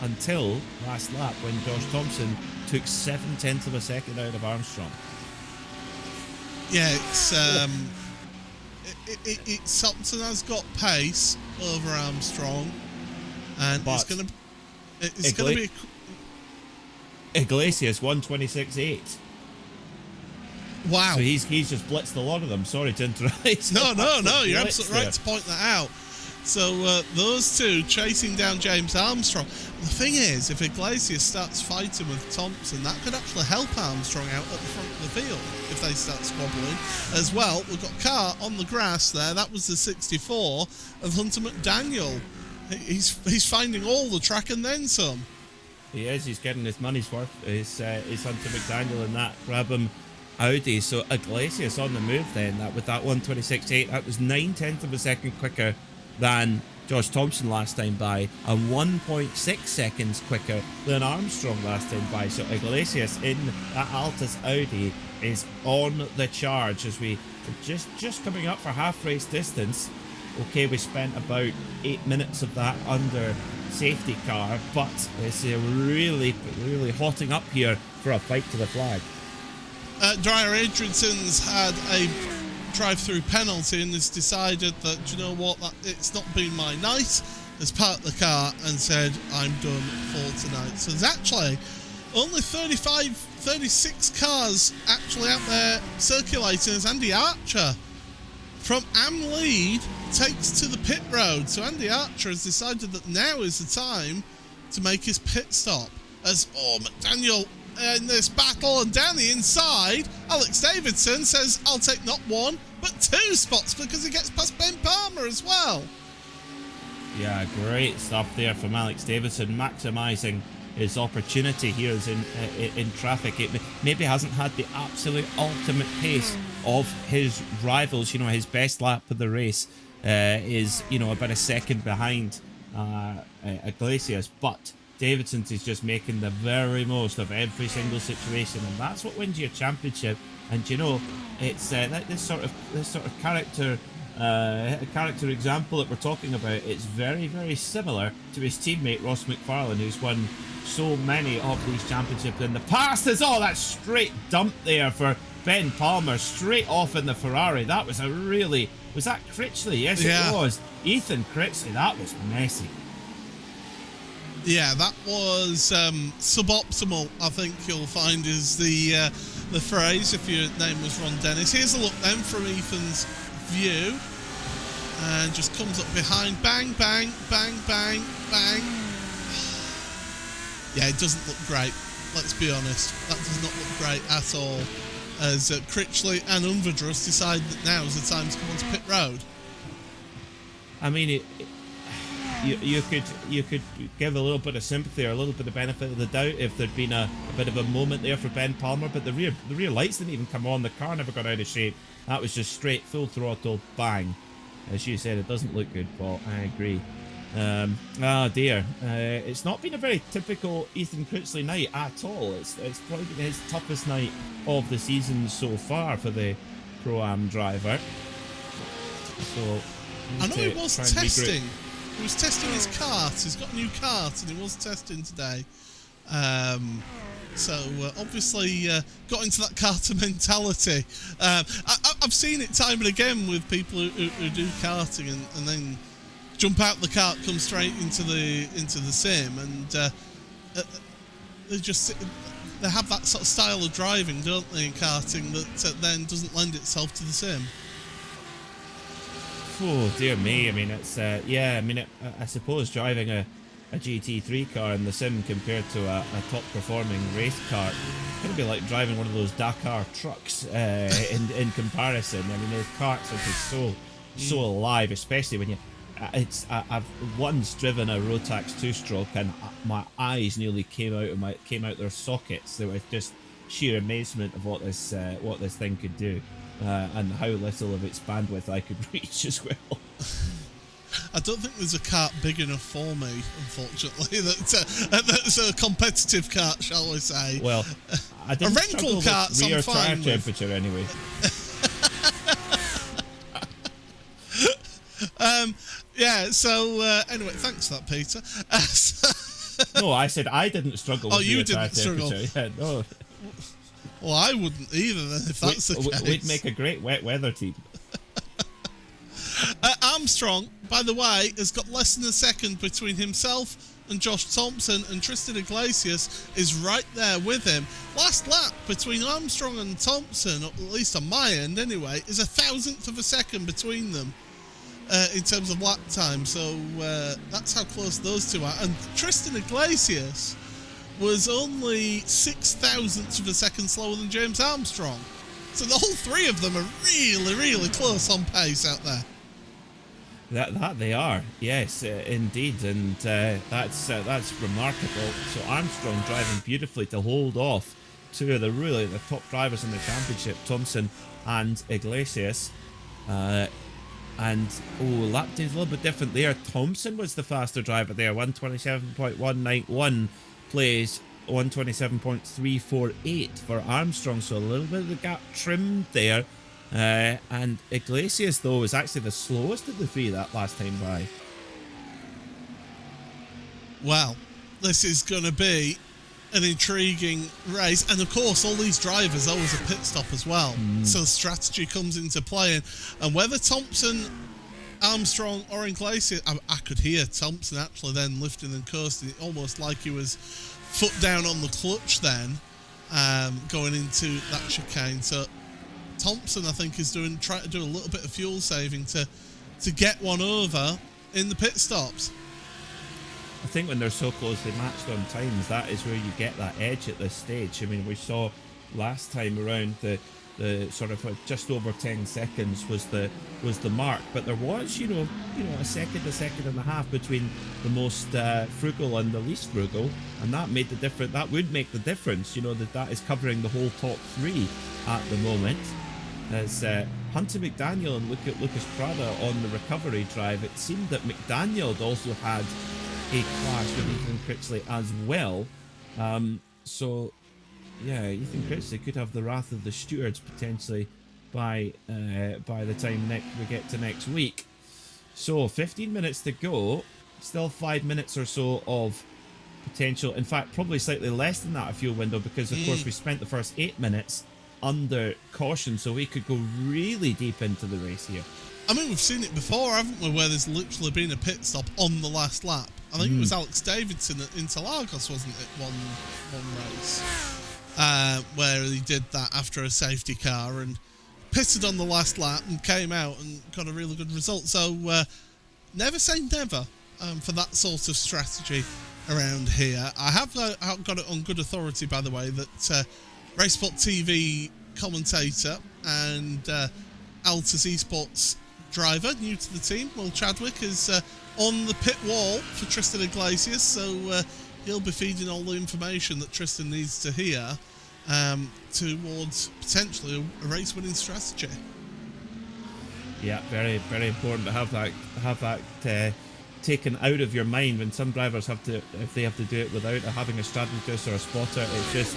until last lap, when Josh Thompson took 0.7 of a second out of Armstrong. Yeah, it's Thompson has got pace over Armstrong, and but it's gonna be Iglesias 1:26.8. Wow. So he's just blitzed a lot of them. Sorry to interrupt. No, you're absolutely right to point that out. So those two chasing down James Armstrong. The thing is, if Iglesias starts fighting with Thompson, that could actually help Armstrong out at the front of the field if they start squabbling. As well, we've got a car on the grass there. That was the 64 of Hunter McDaniel. He's finding all the track and then some. He is. He's getting his money's worth. Is Hunter McDaniel in that Brabham Audi. So Iglesias on the move then. That with that 1:26.8, that was 0.9 of a second quicker than Josh Thompson last time by, and 1.6 seconds quicker than Armstrong last time by. So Iglesias in that Altus Audi is on the charge as we just coming up for half race distance. Okay, we spent about 8 minutes of that under safety car, but it's really hotting up here for a fight to the flag. Dreyer Adrianson's had a drive-through penalty and has decided that, you know what, it's not been my night, has parked the car and said, I'm done for tonight. So there's actually only 36 cars actually out there circulating as Andy Archer from Am Lead takes to the pit road. So Andy Archer has decided that now is the time to make his pit stop, as McDaniel in this battle, and down the inside, Alex Davidson says, I'll take not one, but 2 spots because he gets past Ben Palmer as well. Yeah, great stuff there from Alex Davidson, maximising his opportunity here is in traffic. It maybe hasn't had the absolute ultimate pace of his rivals. You know, his best lap of the race is, you know, about a second behind Iglesias, but Davidson's is just making the very most of every single situation, and that's what wins you a championship. And you know, it's like this sort of character example that we're talking about. It's very similar to his teammate Ross McFarlane, who's won so many of these championships in the past. There's that straight dump there for Ben Palmer, straight off in the Ferrari. That was was that Critchley? Yes, yeah. It was Ethan Critchley. That was messy. Yeah, that was suboptimal, I think you'll find is the phrase if your name was Ron Dennis. Here's a look then from Ethan's view, and just comes up behind, bang, bang, bang, bang, bang. Yeah, it doesn't look great, let's be honest. That does not look great at all, as Critchley and Unverdrus decide that now is the time to come onto pit road. I mean, You could give a little bit of sympathy or a little bit of benefit of the doubt if there'd been a bit of a moment there for Ben Palmer, but the rear lights didn't even come on. The car never got out of shape. That was just straight full throttle bang. As you said, it doesn't look good, Paul. I agree. Oh dear, it's not been a very typical Ethan Critchley night at all. It's probably been his toughest night of the season so far for the Pro-Am driver. So I know he was testing. Regroup. He was testing his kart. He's got a new kart, and he was testing today. So obviously got into that karter mentality. I've seen it time and again with people who do karting and then jump out the kart, come straight into the sim, and they have that sort of style of driving, don't they, in karting, that then doesn't lend itself to the sim. Oh dear me! I mean, it's yeah. I mean, I suppose driving a GT3 car in the sim compared to a top performing race car, it's going to be like driving one of those Dakar trucks in comparison. I mean, the karts are just so alive, especially when you. I've once driven a Rotax 2-stroke and my eyes nearly came out their sockets. There was just sheer amazement of what this thing could do, and how little of its bandwidth I could reach as well. I don't think there's a kart big enough for me, unfortunately. That's a competitive kart, shall we say? Well, I didn't a rental kart, rear I'm tire fine temperature anyway. Yeah. So anyway, thanks for that, Peter. No, I said I didn't struggle with rear tire temperature. Yeah, no. Well, I wouldn't either, then, if that's the case. We'd make a great wet weather team. Armstrong, by the way, has got less than a second between himself and Josh Thompson, and Tristan Iglesias is right there with him. Last lap between Armstrong and Thompson, at least on my end anyway, is 1,000th of a second between them in terms of lap time. So that's how close those two are. And Tristan Iglesias was only 6,000ths of a second slower than James Armstrong. So the whole three of them are really, really close on pace out there. That they are, yes, indeed, and that's remarkable. So Armstrong driving beautifully to hold off two of the top drivers in the championship, Thompson and Iglesias. And lap time's a little bit different there. Thompson was the faster driver there, 127.191 plays 127.348 for Armstrong, so a little bit of the gap trimmed there. And Iglesias, though, was actually the slowest of the three that last time by. Well, this is going to be an intriguing race. And, of course, all these drivers always a pit stop as well. So strategy comes into play. And whether Thompson, Armstrong or Iglesias... I could hear Thompson actually then lifting and coasting, almost like he was foot down on the clutch then, going into that chicane. So Thompson, I think, is trying to do a little bit of fuel saving to get one over in the pit stops. I think when they're so closely matched on times, that is where you get that edge at this stage. I mean, we saw last time around the sort of just over 10 seconds was the mark, but there was a second and a half between the most frugal and the least frugal, and that made the difference. That would make the difference. That is covering the whole top three at the moment. As Hunter McDaniel and Lucas Prada on the recovery drive, it seemed that McDaniel had also had a clash with Ethan Critchley as well. So yeah, Ethan Critchley could have the wrath of the stewards potentially by the time we get to next week. So 15 minutes to go, still 5 minutes or so of potential. In fact, probably slightly less than that, a fuel window, because of course we spent the first 8 minutes under caution, so we could go really deep into the race here. I mean, we've seen it before, haven't we, where there's literally been a pit stop on the last lap. I think it was Alex Davidson at Interlagos, wasn't it, one race, where he did that after a safety car and pitted on the last lap and came out and got a really good result. So never say never for that sort of strategy around here. I have got it on good authority, by the way, that RaceSpotTV commentator and Altus Esports driver, new to the team, Will Chadwick, is on the pit wall for Tristan Iglesias, so he'll be feeding all the information that Tristan needs to hear towards potentially a race-winning strategy. Yeah, very, very important to have that taken out of your mind when some drivers if they have to do it without having a strategist or a spotter. It's just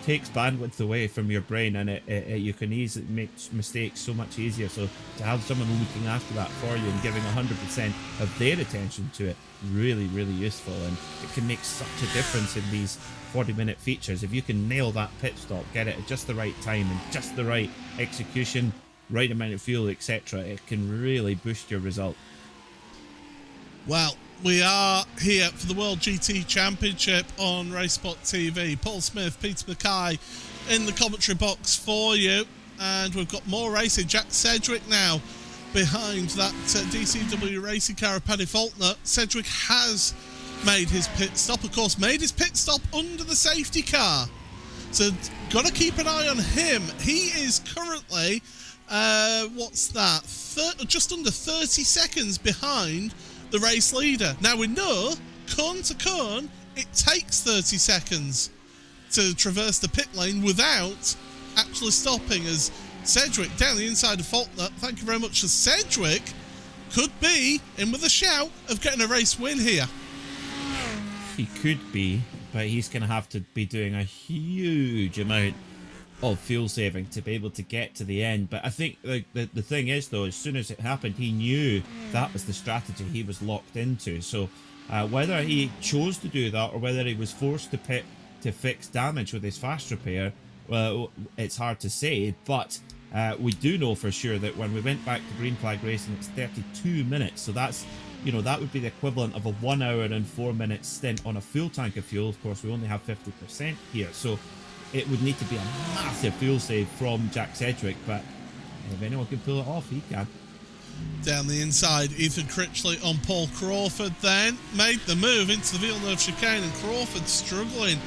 takes bandwidth away from your brain, and you can easily make mistakes so much easier. So to have someone looking after that for you and giving 100% of their attention to it, really, really useful. And it can make such a difference in these 40-minute features. If you can nail that pit stop, get it at just the right time and just the right execution, right amount of fuel, etc., it can really boost your result. Well, we are here for the World GT Championship on RaceSpotTV. Paul Smith, Peter Mackay in the commentary box for you. And we've got more racing. Jack Sedgwick now behind that DCW racing car of Paddy Faulkner. Sedgwick has made his pit stop. Of course, made his pit stop under the safety car. So, got to keep an eye on him. He is currently, what's that? Just under 30 seconds behind the race leader. Now we know, cone to cone, it takes 30 seconds to traverse the pit lane without actually stopping, as Sedgwick down the inside of Faulkner. Thank you very much. As Sedgwick could be in with a shout of getting a race win here. He could be, but he's going to have to be doing a huge amount of fuel saving to be able to get to the end. But I think the thing is, though, as soon as it happened, he knew that was the strategy he was locked into. So whether he chose to do that or whether he was forced to pit to fix damage with his fast repair, well, it's hard to say. But we do know for sure that when we went back to green flag racing, it's 32 minutes. So that's, you know, that would be the equivalent of a 1 hour and 4 minute stint on a full tank of fuel. Of course, we only have 50% here, so it would need to be a massive fuel save from Jack Sedgwick, but if anyone can pull it off, he can. Down the inside, Ethan Critchley on Paul Crawford then made the move into the Villeneuve chicane, and Crawford struggling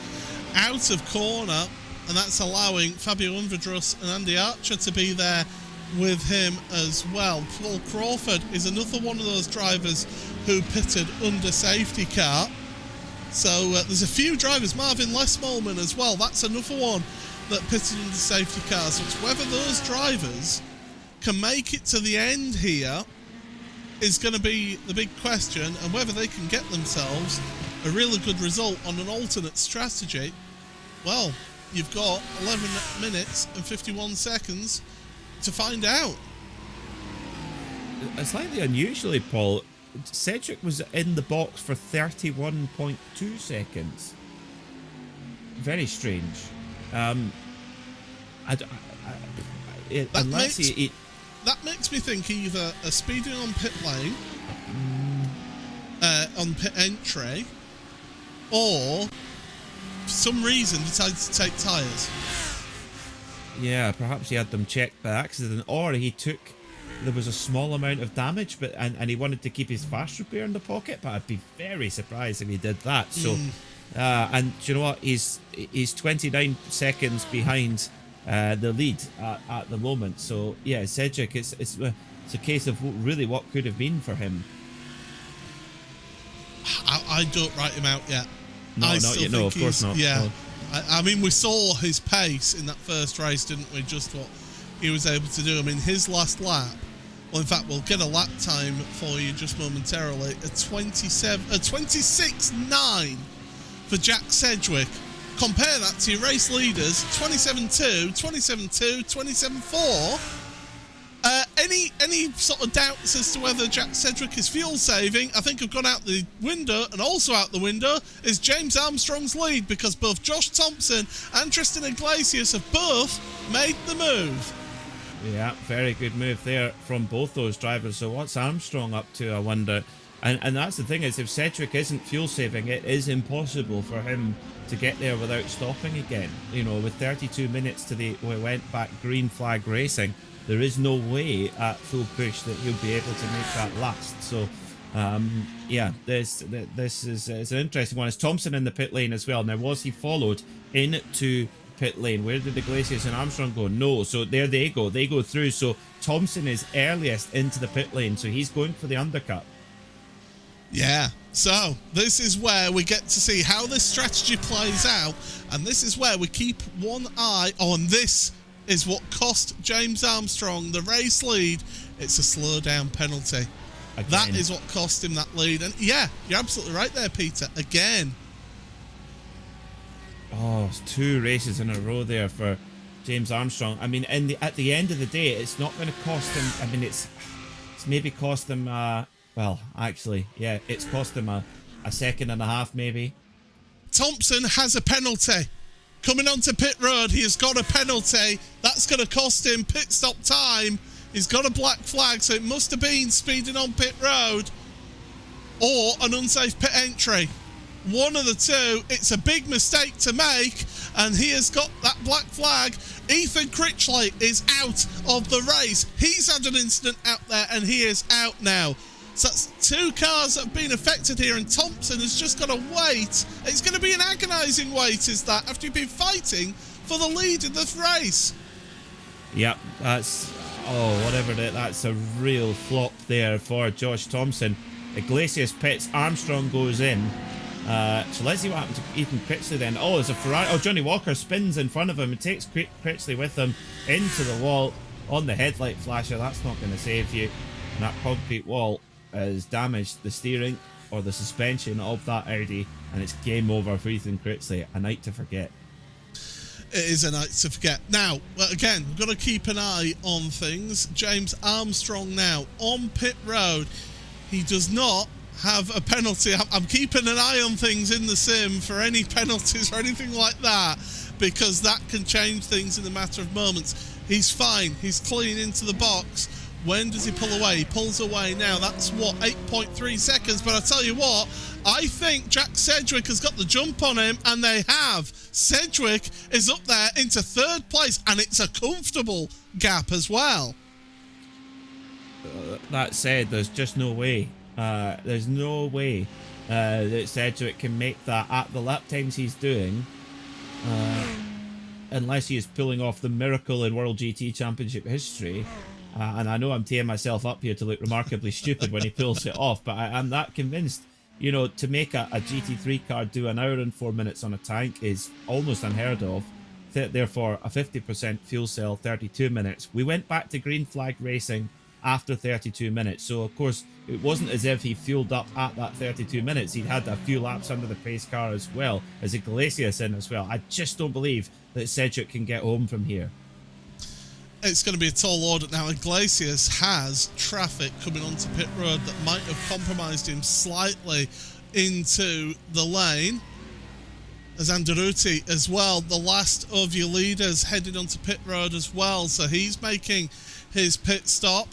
out of corner, and that's allowing Fabio Unvadrus and Andy Archer to be there with him as well. Paul Crawford is another one of those drivers who pitted under safety car. So there's a few drivers, Marvin Lesmolman as well, that's another one that pitted under safety car. So it's whether those drivers can make it to the end here is going to be the big question, and whether they can get themselves a really good result on an alternate strategy. Well, you've got 11 minutes and 51 seconds to find out. Slightly unusually, Paul, Sedgwick was in the box for 31.2 seconds. Very strange. That makes me think either a speeding on pit lane, on pit entry, or for some reason decided to take tyres. Yeah, perhaps he had them checked by accident, or there was a small amount of damage, but and he wanted to keep his fast repair in the pocket, but I'd be very surprised if he did that. So, and do you know what? He's 29 seconds behind the lead at the moment. So yeah, Sedgwick, it's a case of really what could have been for him. I don't write him out yet. No, not yet. No, of course not. Yeah. No. I mean, we saw his pace in that first race, didn't we? Just what he was able to do. I mean, his last lap, well, in fact, we'll get a lap time for you just momentarily. A 26.9 for Jack Sedgwick. Compare that to your race leaders, 27.2, 27.2, 27.4. Any sort of doubts as to whether Jack Sedgwick is fuel saving, I think have gone out the window, and also out the window is James Armstrong's lead, because both Josh Thompson and Tristan Iglesias have both made the move. Yeah, very good move there from both those drivers. So what's Armstrong up to, I wonder? And that's the thing, is if Sedgwick isn't fuel saving, it is impossible for him to get there without stopping again. You know, with 32 minutes to we went back green flag racing, there is no way at full push that he'll be able to make that last. So, yeah, this is it's an interesting one. Is Thompson in the pit lane as well? Now, was he followed into pit lane? Where did Iglesias and Armstrong go? No, so there they go. They go through. So Thompson is earliest into the pit lane, so he's going for the undercut. Yeah, so this is where we get to see how this strategy plays out, and this is where we keep one eye on. This is what cost James Armstrong the race lead. It's a slow down penalty. Again. That is what cost him that lead. And yeah, you're absolutely right there, Peter. Again. Oh, it's 2 races in a row there for James Armstrong. I mean, at the end of the day, it's not going to cost him. I mean, it's maybe cost him. Well, actually, yeah, it's cost him a second and a half, maybe. Thompson has a penalty. Coming onto pit road, he has got a penalty. That's going to cost him pit stop time. He's got a black flag, so it must have been speeding on pit road or an unsafe pit entry. One of the two. It's a big mistake to make, and he has got that black flag. Ethan Critchley is out of the race. He's had an incident out there, and he is out now. So that's 2 cars that have been affected here, and Thompson has just got to wait. It's going to be an agonising wait, is that, after you've been fighting for the lead in this race. Yep, that's... Oh, whatever it is, that's a real flop there for Josh Thompson. Iglesias pits, Armstrong goes in. So let's see what happens to Ethan Critchley then. Oh, there's a Ferrari. Oh, Johnny Walker spins in front of him and takes Critchley with him into the wall on the headlight flasher. That's not going to save you. And that concrete wall has damaged the steering or the suspension of that Audi, and it's game over for Ethan Critchley. A night to forget. It is a night to forget. Now, again, we've got to keep an eye on things. James Armstrong now on pit road. He does not have a penalty. I'm keeping an eye on things in the sim for any penalties or anything like that, because that can change things in a matter of moments. He's fine. He's clean into the box. When does he pull away? He pulls away now. That's, what, 8.3 seconds. But I tell you what, I think Jack Sedgwick has got the jump on him, and they have. Sedgwick is up there into 3rd place, and it's a comfortable gap as well. That said, there's just no way. There's no way that Sedgwick can make that at the lap times he's doing, unless he is pulling off the miracle in World GT Championship history. And I know I'm teeing myself up here to look remarkably stupid when he pulls it off, but I'm that convinced. You know, to make a GT3 car do 1 hour and 4 minutes on a tank is almost unheard of. Therefore, a 50% fuel cell, 32 minutes. We went back to green flag racing after 32 minutes. So, of course, it wasn't as if he fueled up at that 32 minutes. He'd had a few laps under the pace car as well, as Iglesias in as well. I just don't believe that Sedgwick can get home from here. It's going to be a tall order now. Iglesias has traffic coming onto pit road that might have compromised him slightly into the lane. As Anderuti as well, the last of your leaders, headed onto pit road as well. So he's making his pit stop.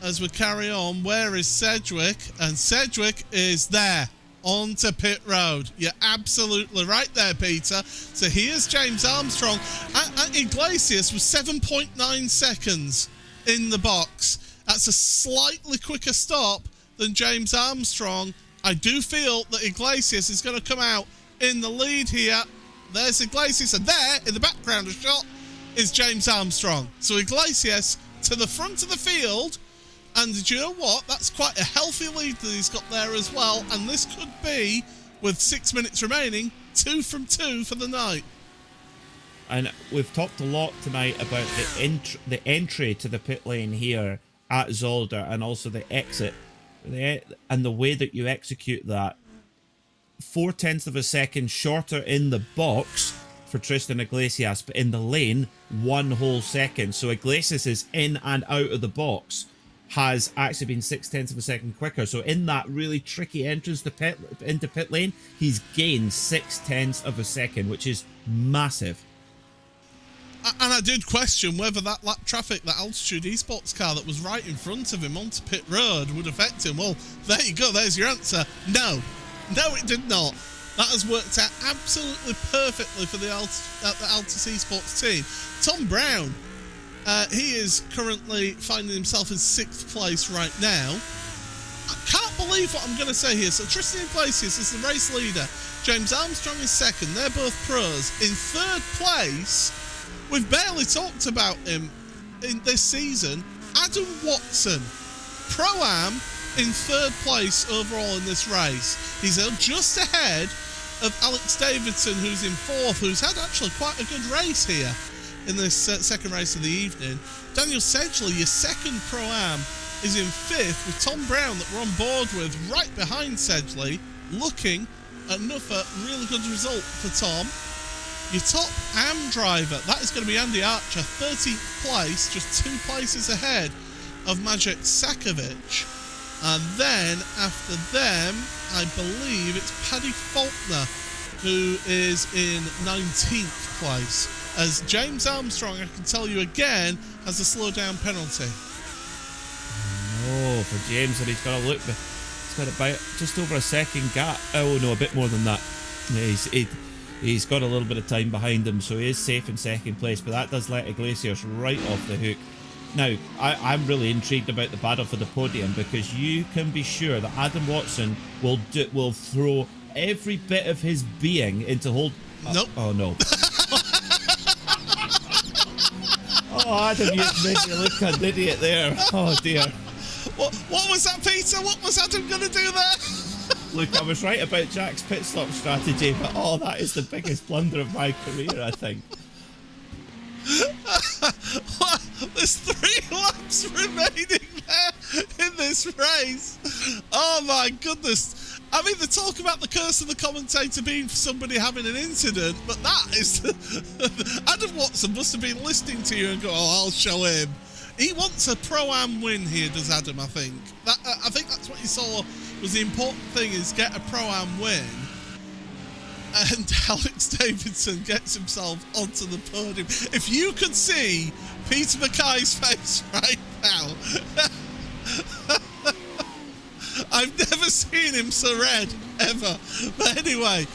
As we carry on, where is Sedgwick? And Sedgwick is there. Onto pit road. You're absolutely right there, Peter. So here's James Armstrong. Iglesias was 7.9 seconds in the box. That's a slightly quicker stop than James Armstrong. I do feel that Iglesias is going to come out in the lead here. There's Iglesias, and there in the background, a shot is James Armstrong. So Iglesias to the front of the field. And do you know what? That's quite a healthy lead that he's got there as well. And this could be, with 6 minutes remaining, 2 from 2 for the night. And we've talked a lot tonight about the entry to the pit lane here at Zolder, and also the exit, and the way that you execute that. 0.4 of a second shorter in the box for Tristan Iglesias, but in the lane, 1 whole second. So Iglesias is in and out of the box has actually been 0.6 of a second quicker. So in that really tricky entrance to into pit lane, he's gained 0.6 of a second, which is massive. And I did question whether that lap traffic, that Altitude Esports car that was right in front of him onto pit road would affect him. Well, there you go. There's your answer. No, it did not. That has worked out absolutely perfectly for the Altus Esports team. Tom Brown, he is currently finding himself in 6th place right now. I can't believe what I'm going to say here. So Tristan Iglesias is the race leader. James Armstrong is 2nd. They're both pros. In 3rd place, we've barely talked about him in this season, Adam Watson. Pro-Am in 3rd place overall in this race. He's just ahead of Alex Davidson, who's in 4th, who's had actually quite a good race here in this second race of the evening. Daniel Sedgley, your 2nd Pro-Am, is in 5th, with Tom Brown that we're on board with right behind Sedgley, looking another really good result for Tom. Your top AM driver, that is going to be Andy Archer, 30th place, just 2 places ahead of Maciej Sakovic. And then after them, I believe it's Paddy Faulkner, who is in 19th place. As James Armstrong, I can tell you again, has a slow down penalty. Oh, for James, and he's got to look. He's got about just over a second gap. Oh no, a bit more than that. Yeah, he's got a little bit of time behind him, so he is safe in second place. But that does let Iglesias right off the hook. Now, I'm really intrigued about the battle for the podium, because you can be sure that Adam Watson will throw every bit of his being into hold. Nope. Oh no. Oh, Adam, you've made me look an idiot there. Oh dear. What was that, Peter? What was Adam going to do there? Look, I was right about Jack's pit stop strategy, but oh, that is the biggest blunder of my career, I think. There's 3 laps remaining there in this race. Oh my goodness. I mean, they talk about the curse of the commentator being somebody having an incident, but that is... Adam Watson must have been listening to you and go, oh, I'll show him. He wants a Pro-Am win here, does Adam, I think. I think that's what you saw was the important thing, is get a Pro-Am win. And Alex Davidson gets himself onto the podium. If you could see Peter Mackay's face right now... I've never seen him so red, ever. But anyway,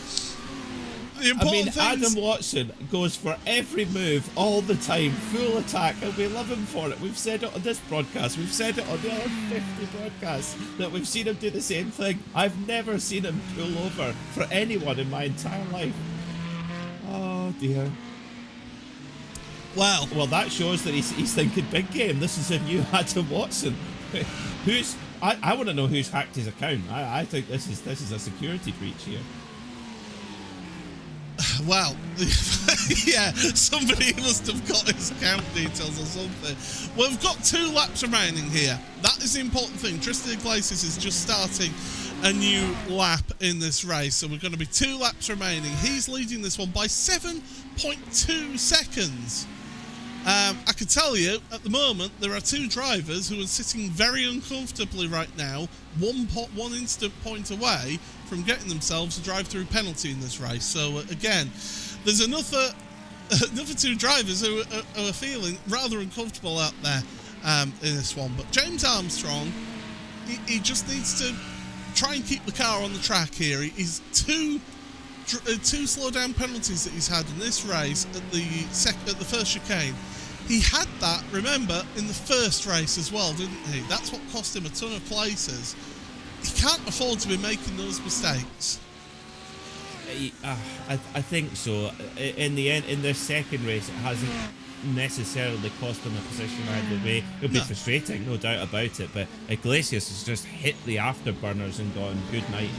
the important thing Adam Watson goes for every move all the time, full attack, and we love him for it. We've said it on this broadcast, we've said it on the other 50 broadcasts, that we've seen him do the same thing. I've never seen him pull over for anyone in my entire life. Oh dear. Well, that shows that he's thinking big game. This is a new Adam Watson. I want to know who's hacked his account. I think this is a security breach here. Well, yeah, somebody must have got his account details or something. Well, we've got 2 laps remaining here. That is the important thing. Tristan Iglesias is just starting a new lap in this race, so we're going to be 2 laps remaining. He's leading this one by 7.2 seconds. I can tell you, at the moment, there are 2 drivers who are sitting very uncomfortably right now, one instant point away from getting themselves a drive-through penalty in this race. So, again, there's another 2 drivers who are feeling rather uncomfortable out there in this one. But James Armstrong, he just needs to try and keep the car on the track here. He's 2 slow-down penalties that he's had in this race at the first chicane. He had that, remember, in the first race as well, didn't he? That's what cost him a ton of places. He can't afford to be making those mistakes. I think so. In the end, in their second race, it hasn't necessarily cost him a position either way. It'll be frustrating, no doubt about it, but Iglesias has just hit the afterburners and gone, good night,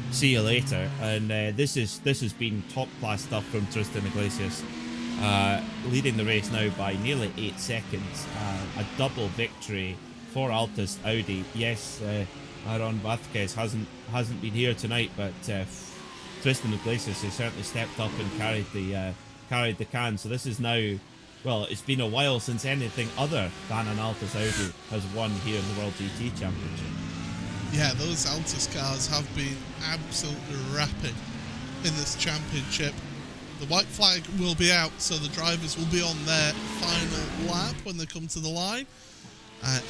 see you later. And this has been top class stuff from Tristan Iglesias. Leading the race now by nearly 8 seconds. A double victory for Altus Audi. Yes, Aaron Vázquez hasn't been here tonight, but Tristan Iglesias has certainly stepped up and carried the can. So this is now, well, it's been a while since anything other than an Altus Audi has won here in the World GT Championship. Yeah, those Altus cars have been absolutely rapid in this championship. The white flag will be out, so the drivers will be on their final lap when they come to the line.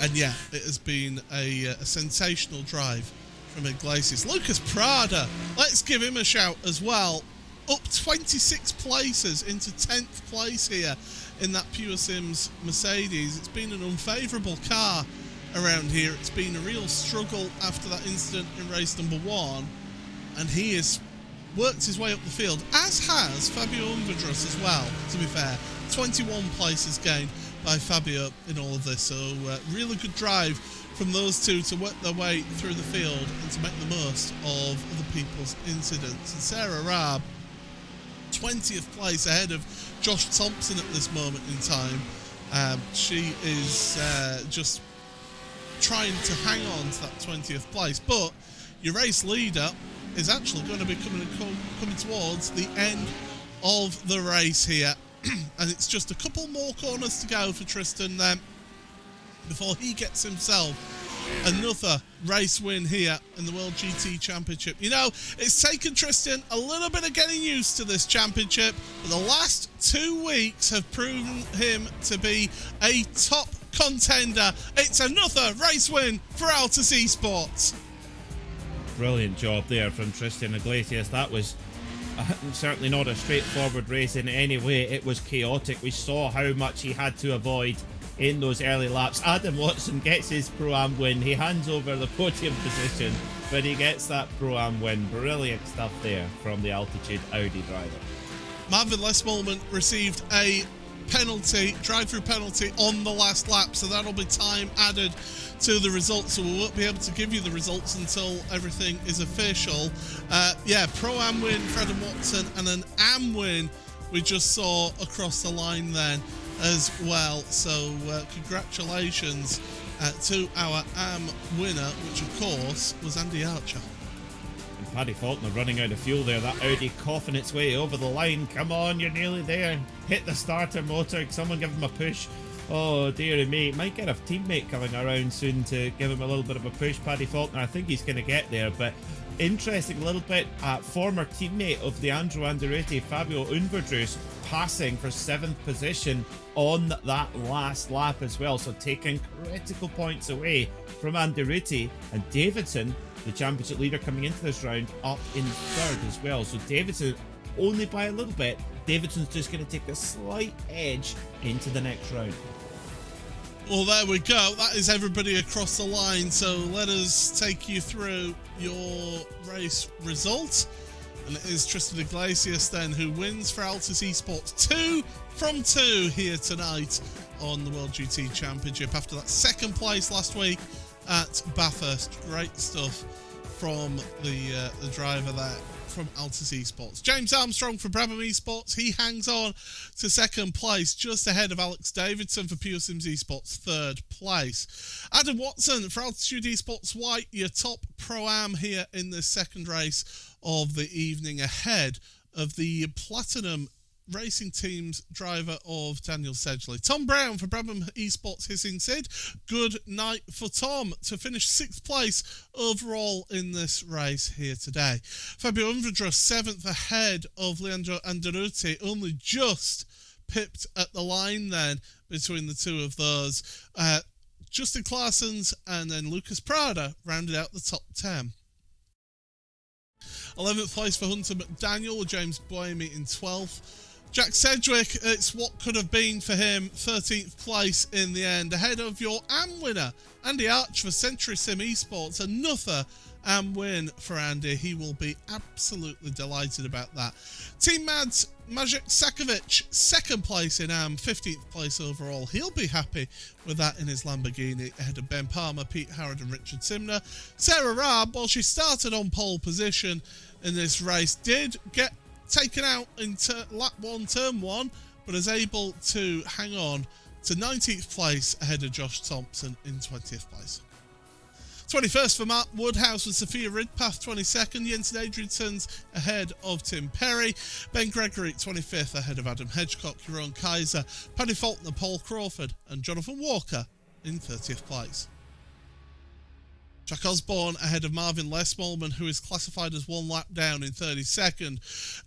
And yeah, it has been a sensational drive from Iglesias. Lucas Prada, let's give him a shout as well. Up 26 places into 10th place here in that Pure Sims Mercedes. It's been an unfavourable car around here. It's been a real struggle after that incident in race number 1. And he has worked his way up the field, as has Fabio Unvedras as well, to be fair. 21 places gained by Fabio in all of this, so really good drive from those 2 to work their way through the field and to make the most of other people's incidents. And Sarah Raab, 20th place ahead of Josh Thompson at this moment in time. She is just trying to hang on to that 20th place, but your race leader, is actually going to be coming towards the end of the race here. And it's just a couple more corners to go for Tristan then before he gets himself another race win here in the World GT Championship. You know, it's taken Tristan a little bit of getting used to this championship, but the last 2 weeks have proven him to be a top contender. It's another race win for Altus Esports. Brilliant job there from Tristan Iglesias. That was certainly not a straightforward race in any way. It was chaotic. We saw how much he had to avoid in those early laps. Adam Watson gets his Pro-Am win. He hands over the podium position, but he gets that Pro-Am win. Brilliant stuff there from the Altitude Audi driver. Marvin Lesmolman received a penalty, drive-through penalty on the last lap, so that'll be time added to the results, so we won't be able to give you the results until everything is official. Yeah, Pro-Am win for Adam Watson, and an Am win we just saw across the line then as well. So congratulations to our Am winner, which of course was Andy Archer. And Paddy Faulkner running out of fuel there. That Audi coughing its way over the line. Come on, you're nearly there. Hit the starter motor. Someone give him a push. Oh dear me. Might get a teammate coming around soon to give him a little bit of a push. Paddy Faulkner, I think he's going to get there, but interesting little bit. Former teammate of the Andrew Anderuti, Fabio Unverdrus, passing for 7th position on that last lap as well, so taking critical points away from Anderuti. And Davidson, the championship leader coming into this round, up in 3rd as well. So Davidson only by a little bit. Davidson's just going to take a slight edge into the next round. Well, there we go. That is everybody across the line. So let us take you through your race results. And it is Tristan Iglesias then who wins for Altus Esports 2 from 2 here tonight on the World GT Championship after that 2nd place last week at Bathurst. Great stuff from the driver there from Altus Esports. James Armstrong from Brabham Esports, he hangs on to 2nd place, just ahead of Alex Davidson for Pure Sims Esports, 3rd place. Adam Watson for Altitude Esports White, your top Pro-Am here in the 2nd race of the evening, ahead of the Platinum Racing Team's driver of Daniel Sedgley. Tom Brown for Brabham Esports Hissing Sid. Good night for Tom to finish 6th place overall in this race here today. Fabio Unverdrus 7th ahead of Leandro Anderuti, only just pipped at the line then between the two of those. Justin Claessens and then Lucas Prada rounded out the top 10. 11th place for Hunter McDaniel with James Boehme in 12th. Jack Sedgwick, it's what could have been for him, 13th place in the end, ahead of your Am winner, Andy Arch for Century Sim Esports. Another Am win for Andy. He will be absolutely delighted about that. Team Mads Maciej Sakovic, 2nd place in Am, 15th place overall. He'll be happy with that in his Lamborghini, ahead of Ben Palmer, Pete Howard and Richard Simner. Sarah Raab, while she started on pole position in this race, did get taken out in lap 1, turn 1, but is able to hang on to 19th place ahead of Josh Thompson in 20th place. 21st for Mark Woodhouse with Sophia Ridpath, 22nd. Jensen Adriansons ahead of Tim Perry. Ben Gregory, 25th, ahead of Adam Hedgecock, Jeroen Kaiser, Paddy Faulkner, Paul Crawford, and Jonathan Walker in 30th place. Jack Osborne ahead of Marvin Lesmolman, who is classified as 1 lap down in 32nd.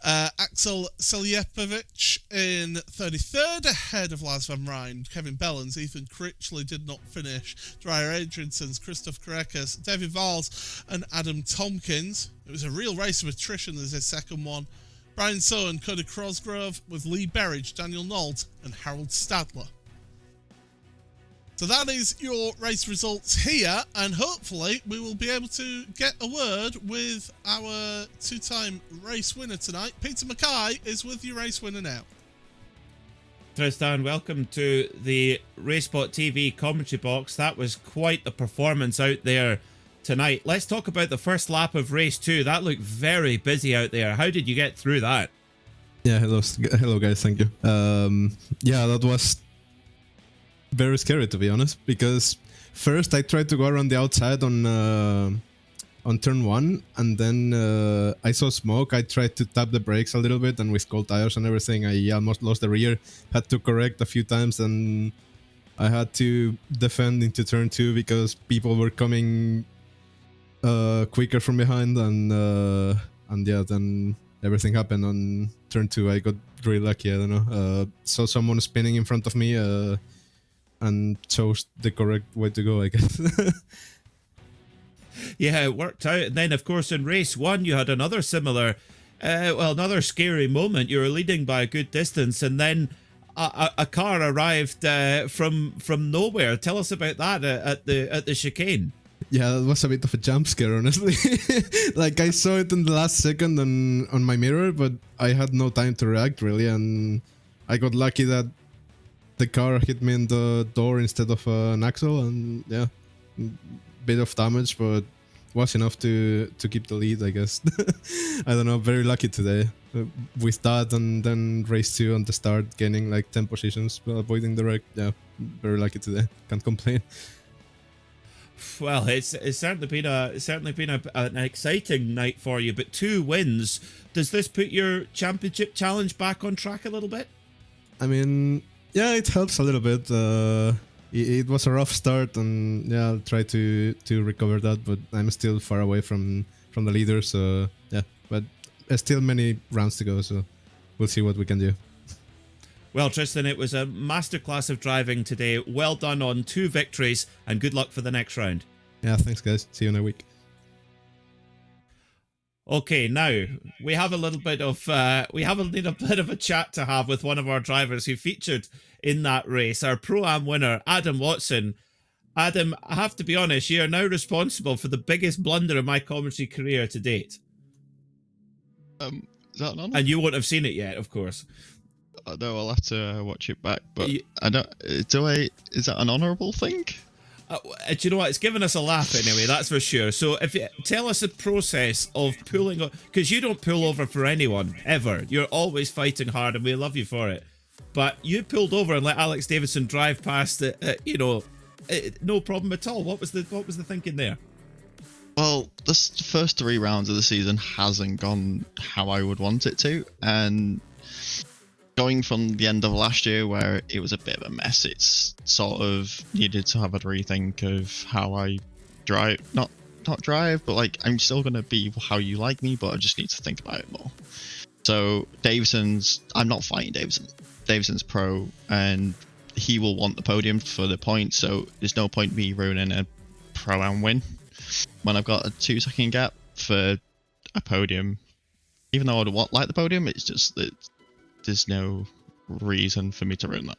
Axel Seljepovic in 33rd, ahead of Lars van Rijn. Kevin Bellens, Ethan Critchley did not finish. Dreyer Adriansons, Christoph Karekas, David Valls, and Adam Tompkins. It was a real race of attrition as his 2nd one. Brian Sohan, Cody Crosgrove, with Lee Berridge, Daniel Nolt, and Harold Stadler. So that is your race results here, and hopefully we will be able to get a word with our 2-time race winner tonight. Peter Mackay is with your race winner now. Tristan, welcome to the RaceSpotTV commentary box. That was quite the performance out there tonight. Let's talk about the first lap of race 2. That looked very busy out there. How did you get through that? Yeah, hello guys, thank you. Yeah, that was very scary, to be honest, because first I tried to go around the outside on on turn 1, and then I saw smoke. I tried to tap the brakes a little bit, and with cold tires and everything, I almost lost the rear. Had to correct a few times, and I had to defend into turn 2 because people were coming quicker from behind, and yeah, then everything happened on turn 2. I got really lucky. I don't know. Saw someone spinning in front of me, and chose the correct way to go, I guess. Yeah, it worked out. And then, of course, in race 1, you had another similar, another scary moment. You were leading by a good distance, and then a car arrived from nowhere. Tell us about that at the chicane. Yeah, that was a bit of a jump scare, honestly. Like, I saw it in the last second on my mirror, but I had no time to react, really, and I got lucky that the car hit me in the door instead of an axle, and yeah, bit of damage, but was enough to keep the lead, I guess. I don't know, very lucky today with that, and then race 2 on the start, gaining like 10 positions, avoiding the wreck. Yeah, very lucky today. Can't complain. Well, it's certainly been an exciting night for you, but 2 wins. Does this put your championship challenge back on track a little bit? I mean, yeah, it helps a little bit. It was a rough start, and yeah, I'll try to recover that, but I'm still far away from the leader, so yeah, but there's still many rounds to go, so we'll see what we can do. Well, Tristan, it was a masterclass of driving today. Well done on 2 victories, and good luck for the next round. Yeah, thanks guys. See you in a week. Okay, now we have a little bit of a chat to have with one of our drivers who featured in that race, our Pro-Am winner, Adam Watson. Adam, I have to be honest, you are now responsible for the biggest blunder of my commentary career to date. Is that an honor? And you won't have seen it yet, of course. No, I'll have to watch it back. But I don't. Is that an honourable thing? Do you know what? It's given us a laugh anyway, that's for sure. So if you tell us the process of pulling, because you don't pull over for anyone ever. You're always fighting hard, and we love you for it. But you pulled over and let Alex Davidson drive past it. No problem at all. What was the thinking there? Well, the first 3 rounds of the season hasn't gone how I would want it to, and going from the end of last year where it was a bit of a mess, it's sort of needed to have a rethink of how I drive. Not drive, but like I'm still going to be how you like me, but I just need to think about it more. So I'm not fighting Davison. Davison's pro, and he will want the podium for the points, so there's no point me ruining a Pro-Am win when I've got a 2-second gap for a podium. Even though I'd like the podium, it's just that there's no reason for me to ruin that.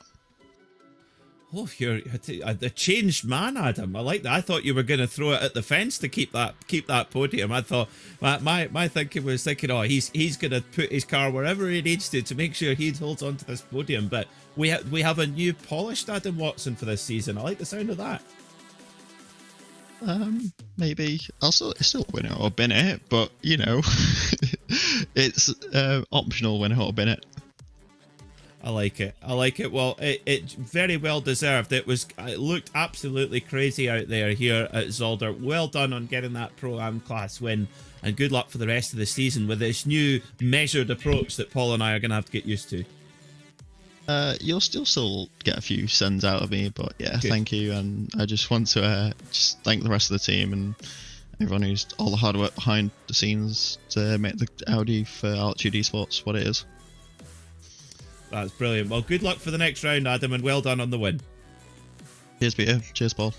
Oh, you're a changed man, Adam. I like that. I thought you were going to throw it at the fence to keep that podium. I thought my thinking was oh, he's going to put his car wherever he needs to make sure he holds on to this podium. But we have a new polished Adam Watson for this season. I like the sound of that. Maybe I'll still win it or bin it, but you know, it's optional win it or bin it. I like it. Well, it very well deserved. It looked absolutely crazy out there here at Zolder. Well done on getting that Pro-Am class win, and good luck for the rest of the season with this new measured approach that Paul and I are going to have to get used to. You'll still get a few sends out of me, but yeah, good. Thank you, and I just want to just thank the rest of the team and everyone who's all the hard work behind the scenes to make the Audi for Altitude Esports what it is. That's brilliant. Well, good luck for the next round, Adam, and well done on the win. Cheers, Peter. Cheers, Paul.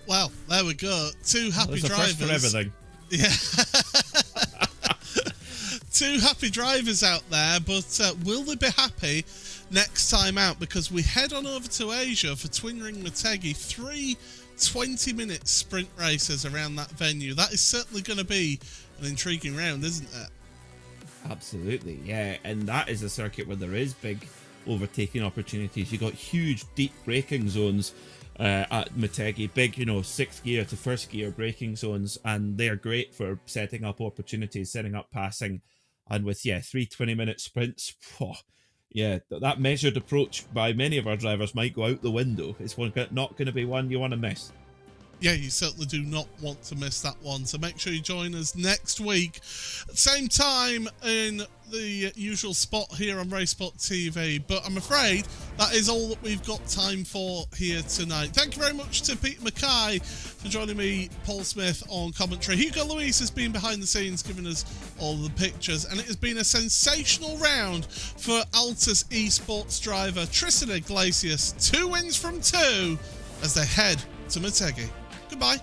Well, there we go. 2 happy drivers. First for everything. Yeah. 2 happy drivers out there, but will they be happy next time out? Because we head on over to Asia for Twin Ring Motegi. 3 20-minute sprint races around that venue. That is certainly going to be an intriguing round, isn't it? Absolutely, yeah. And that is a circuit where there is big overtaking opportunities. You've got huge, deep braking zones at Motegi. Big, 6th gear to 1st gear braking zones. And they're great for setting up opportunities, setting up passing. And with, 3 20-minute sprints, that measured approach by many of our drivers might go out the window. It's not going to be one you want to miss. yeah, you certainly do not want to miss that one. So make sure you join us next week, same time in the usual spot here on RaceSpotTV. But I'm afraid that is all that we've got time for here tonight. Thank you very much to Peter Mackay for joining me, Paul Smith on commentary. Hugo Luis has been behind the scenes giving us all the pictures, and it has been a sensational round for Altus Esports driver Tristan Iglesias. 2 wins from 2 as they head to Motegi. Goodbye.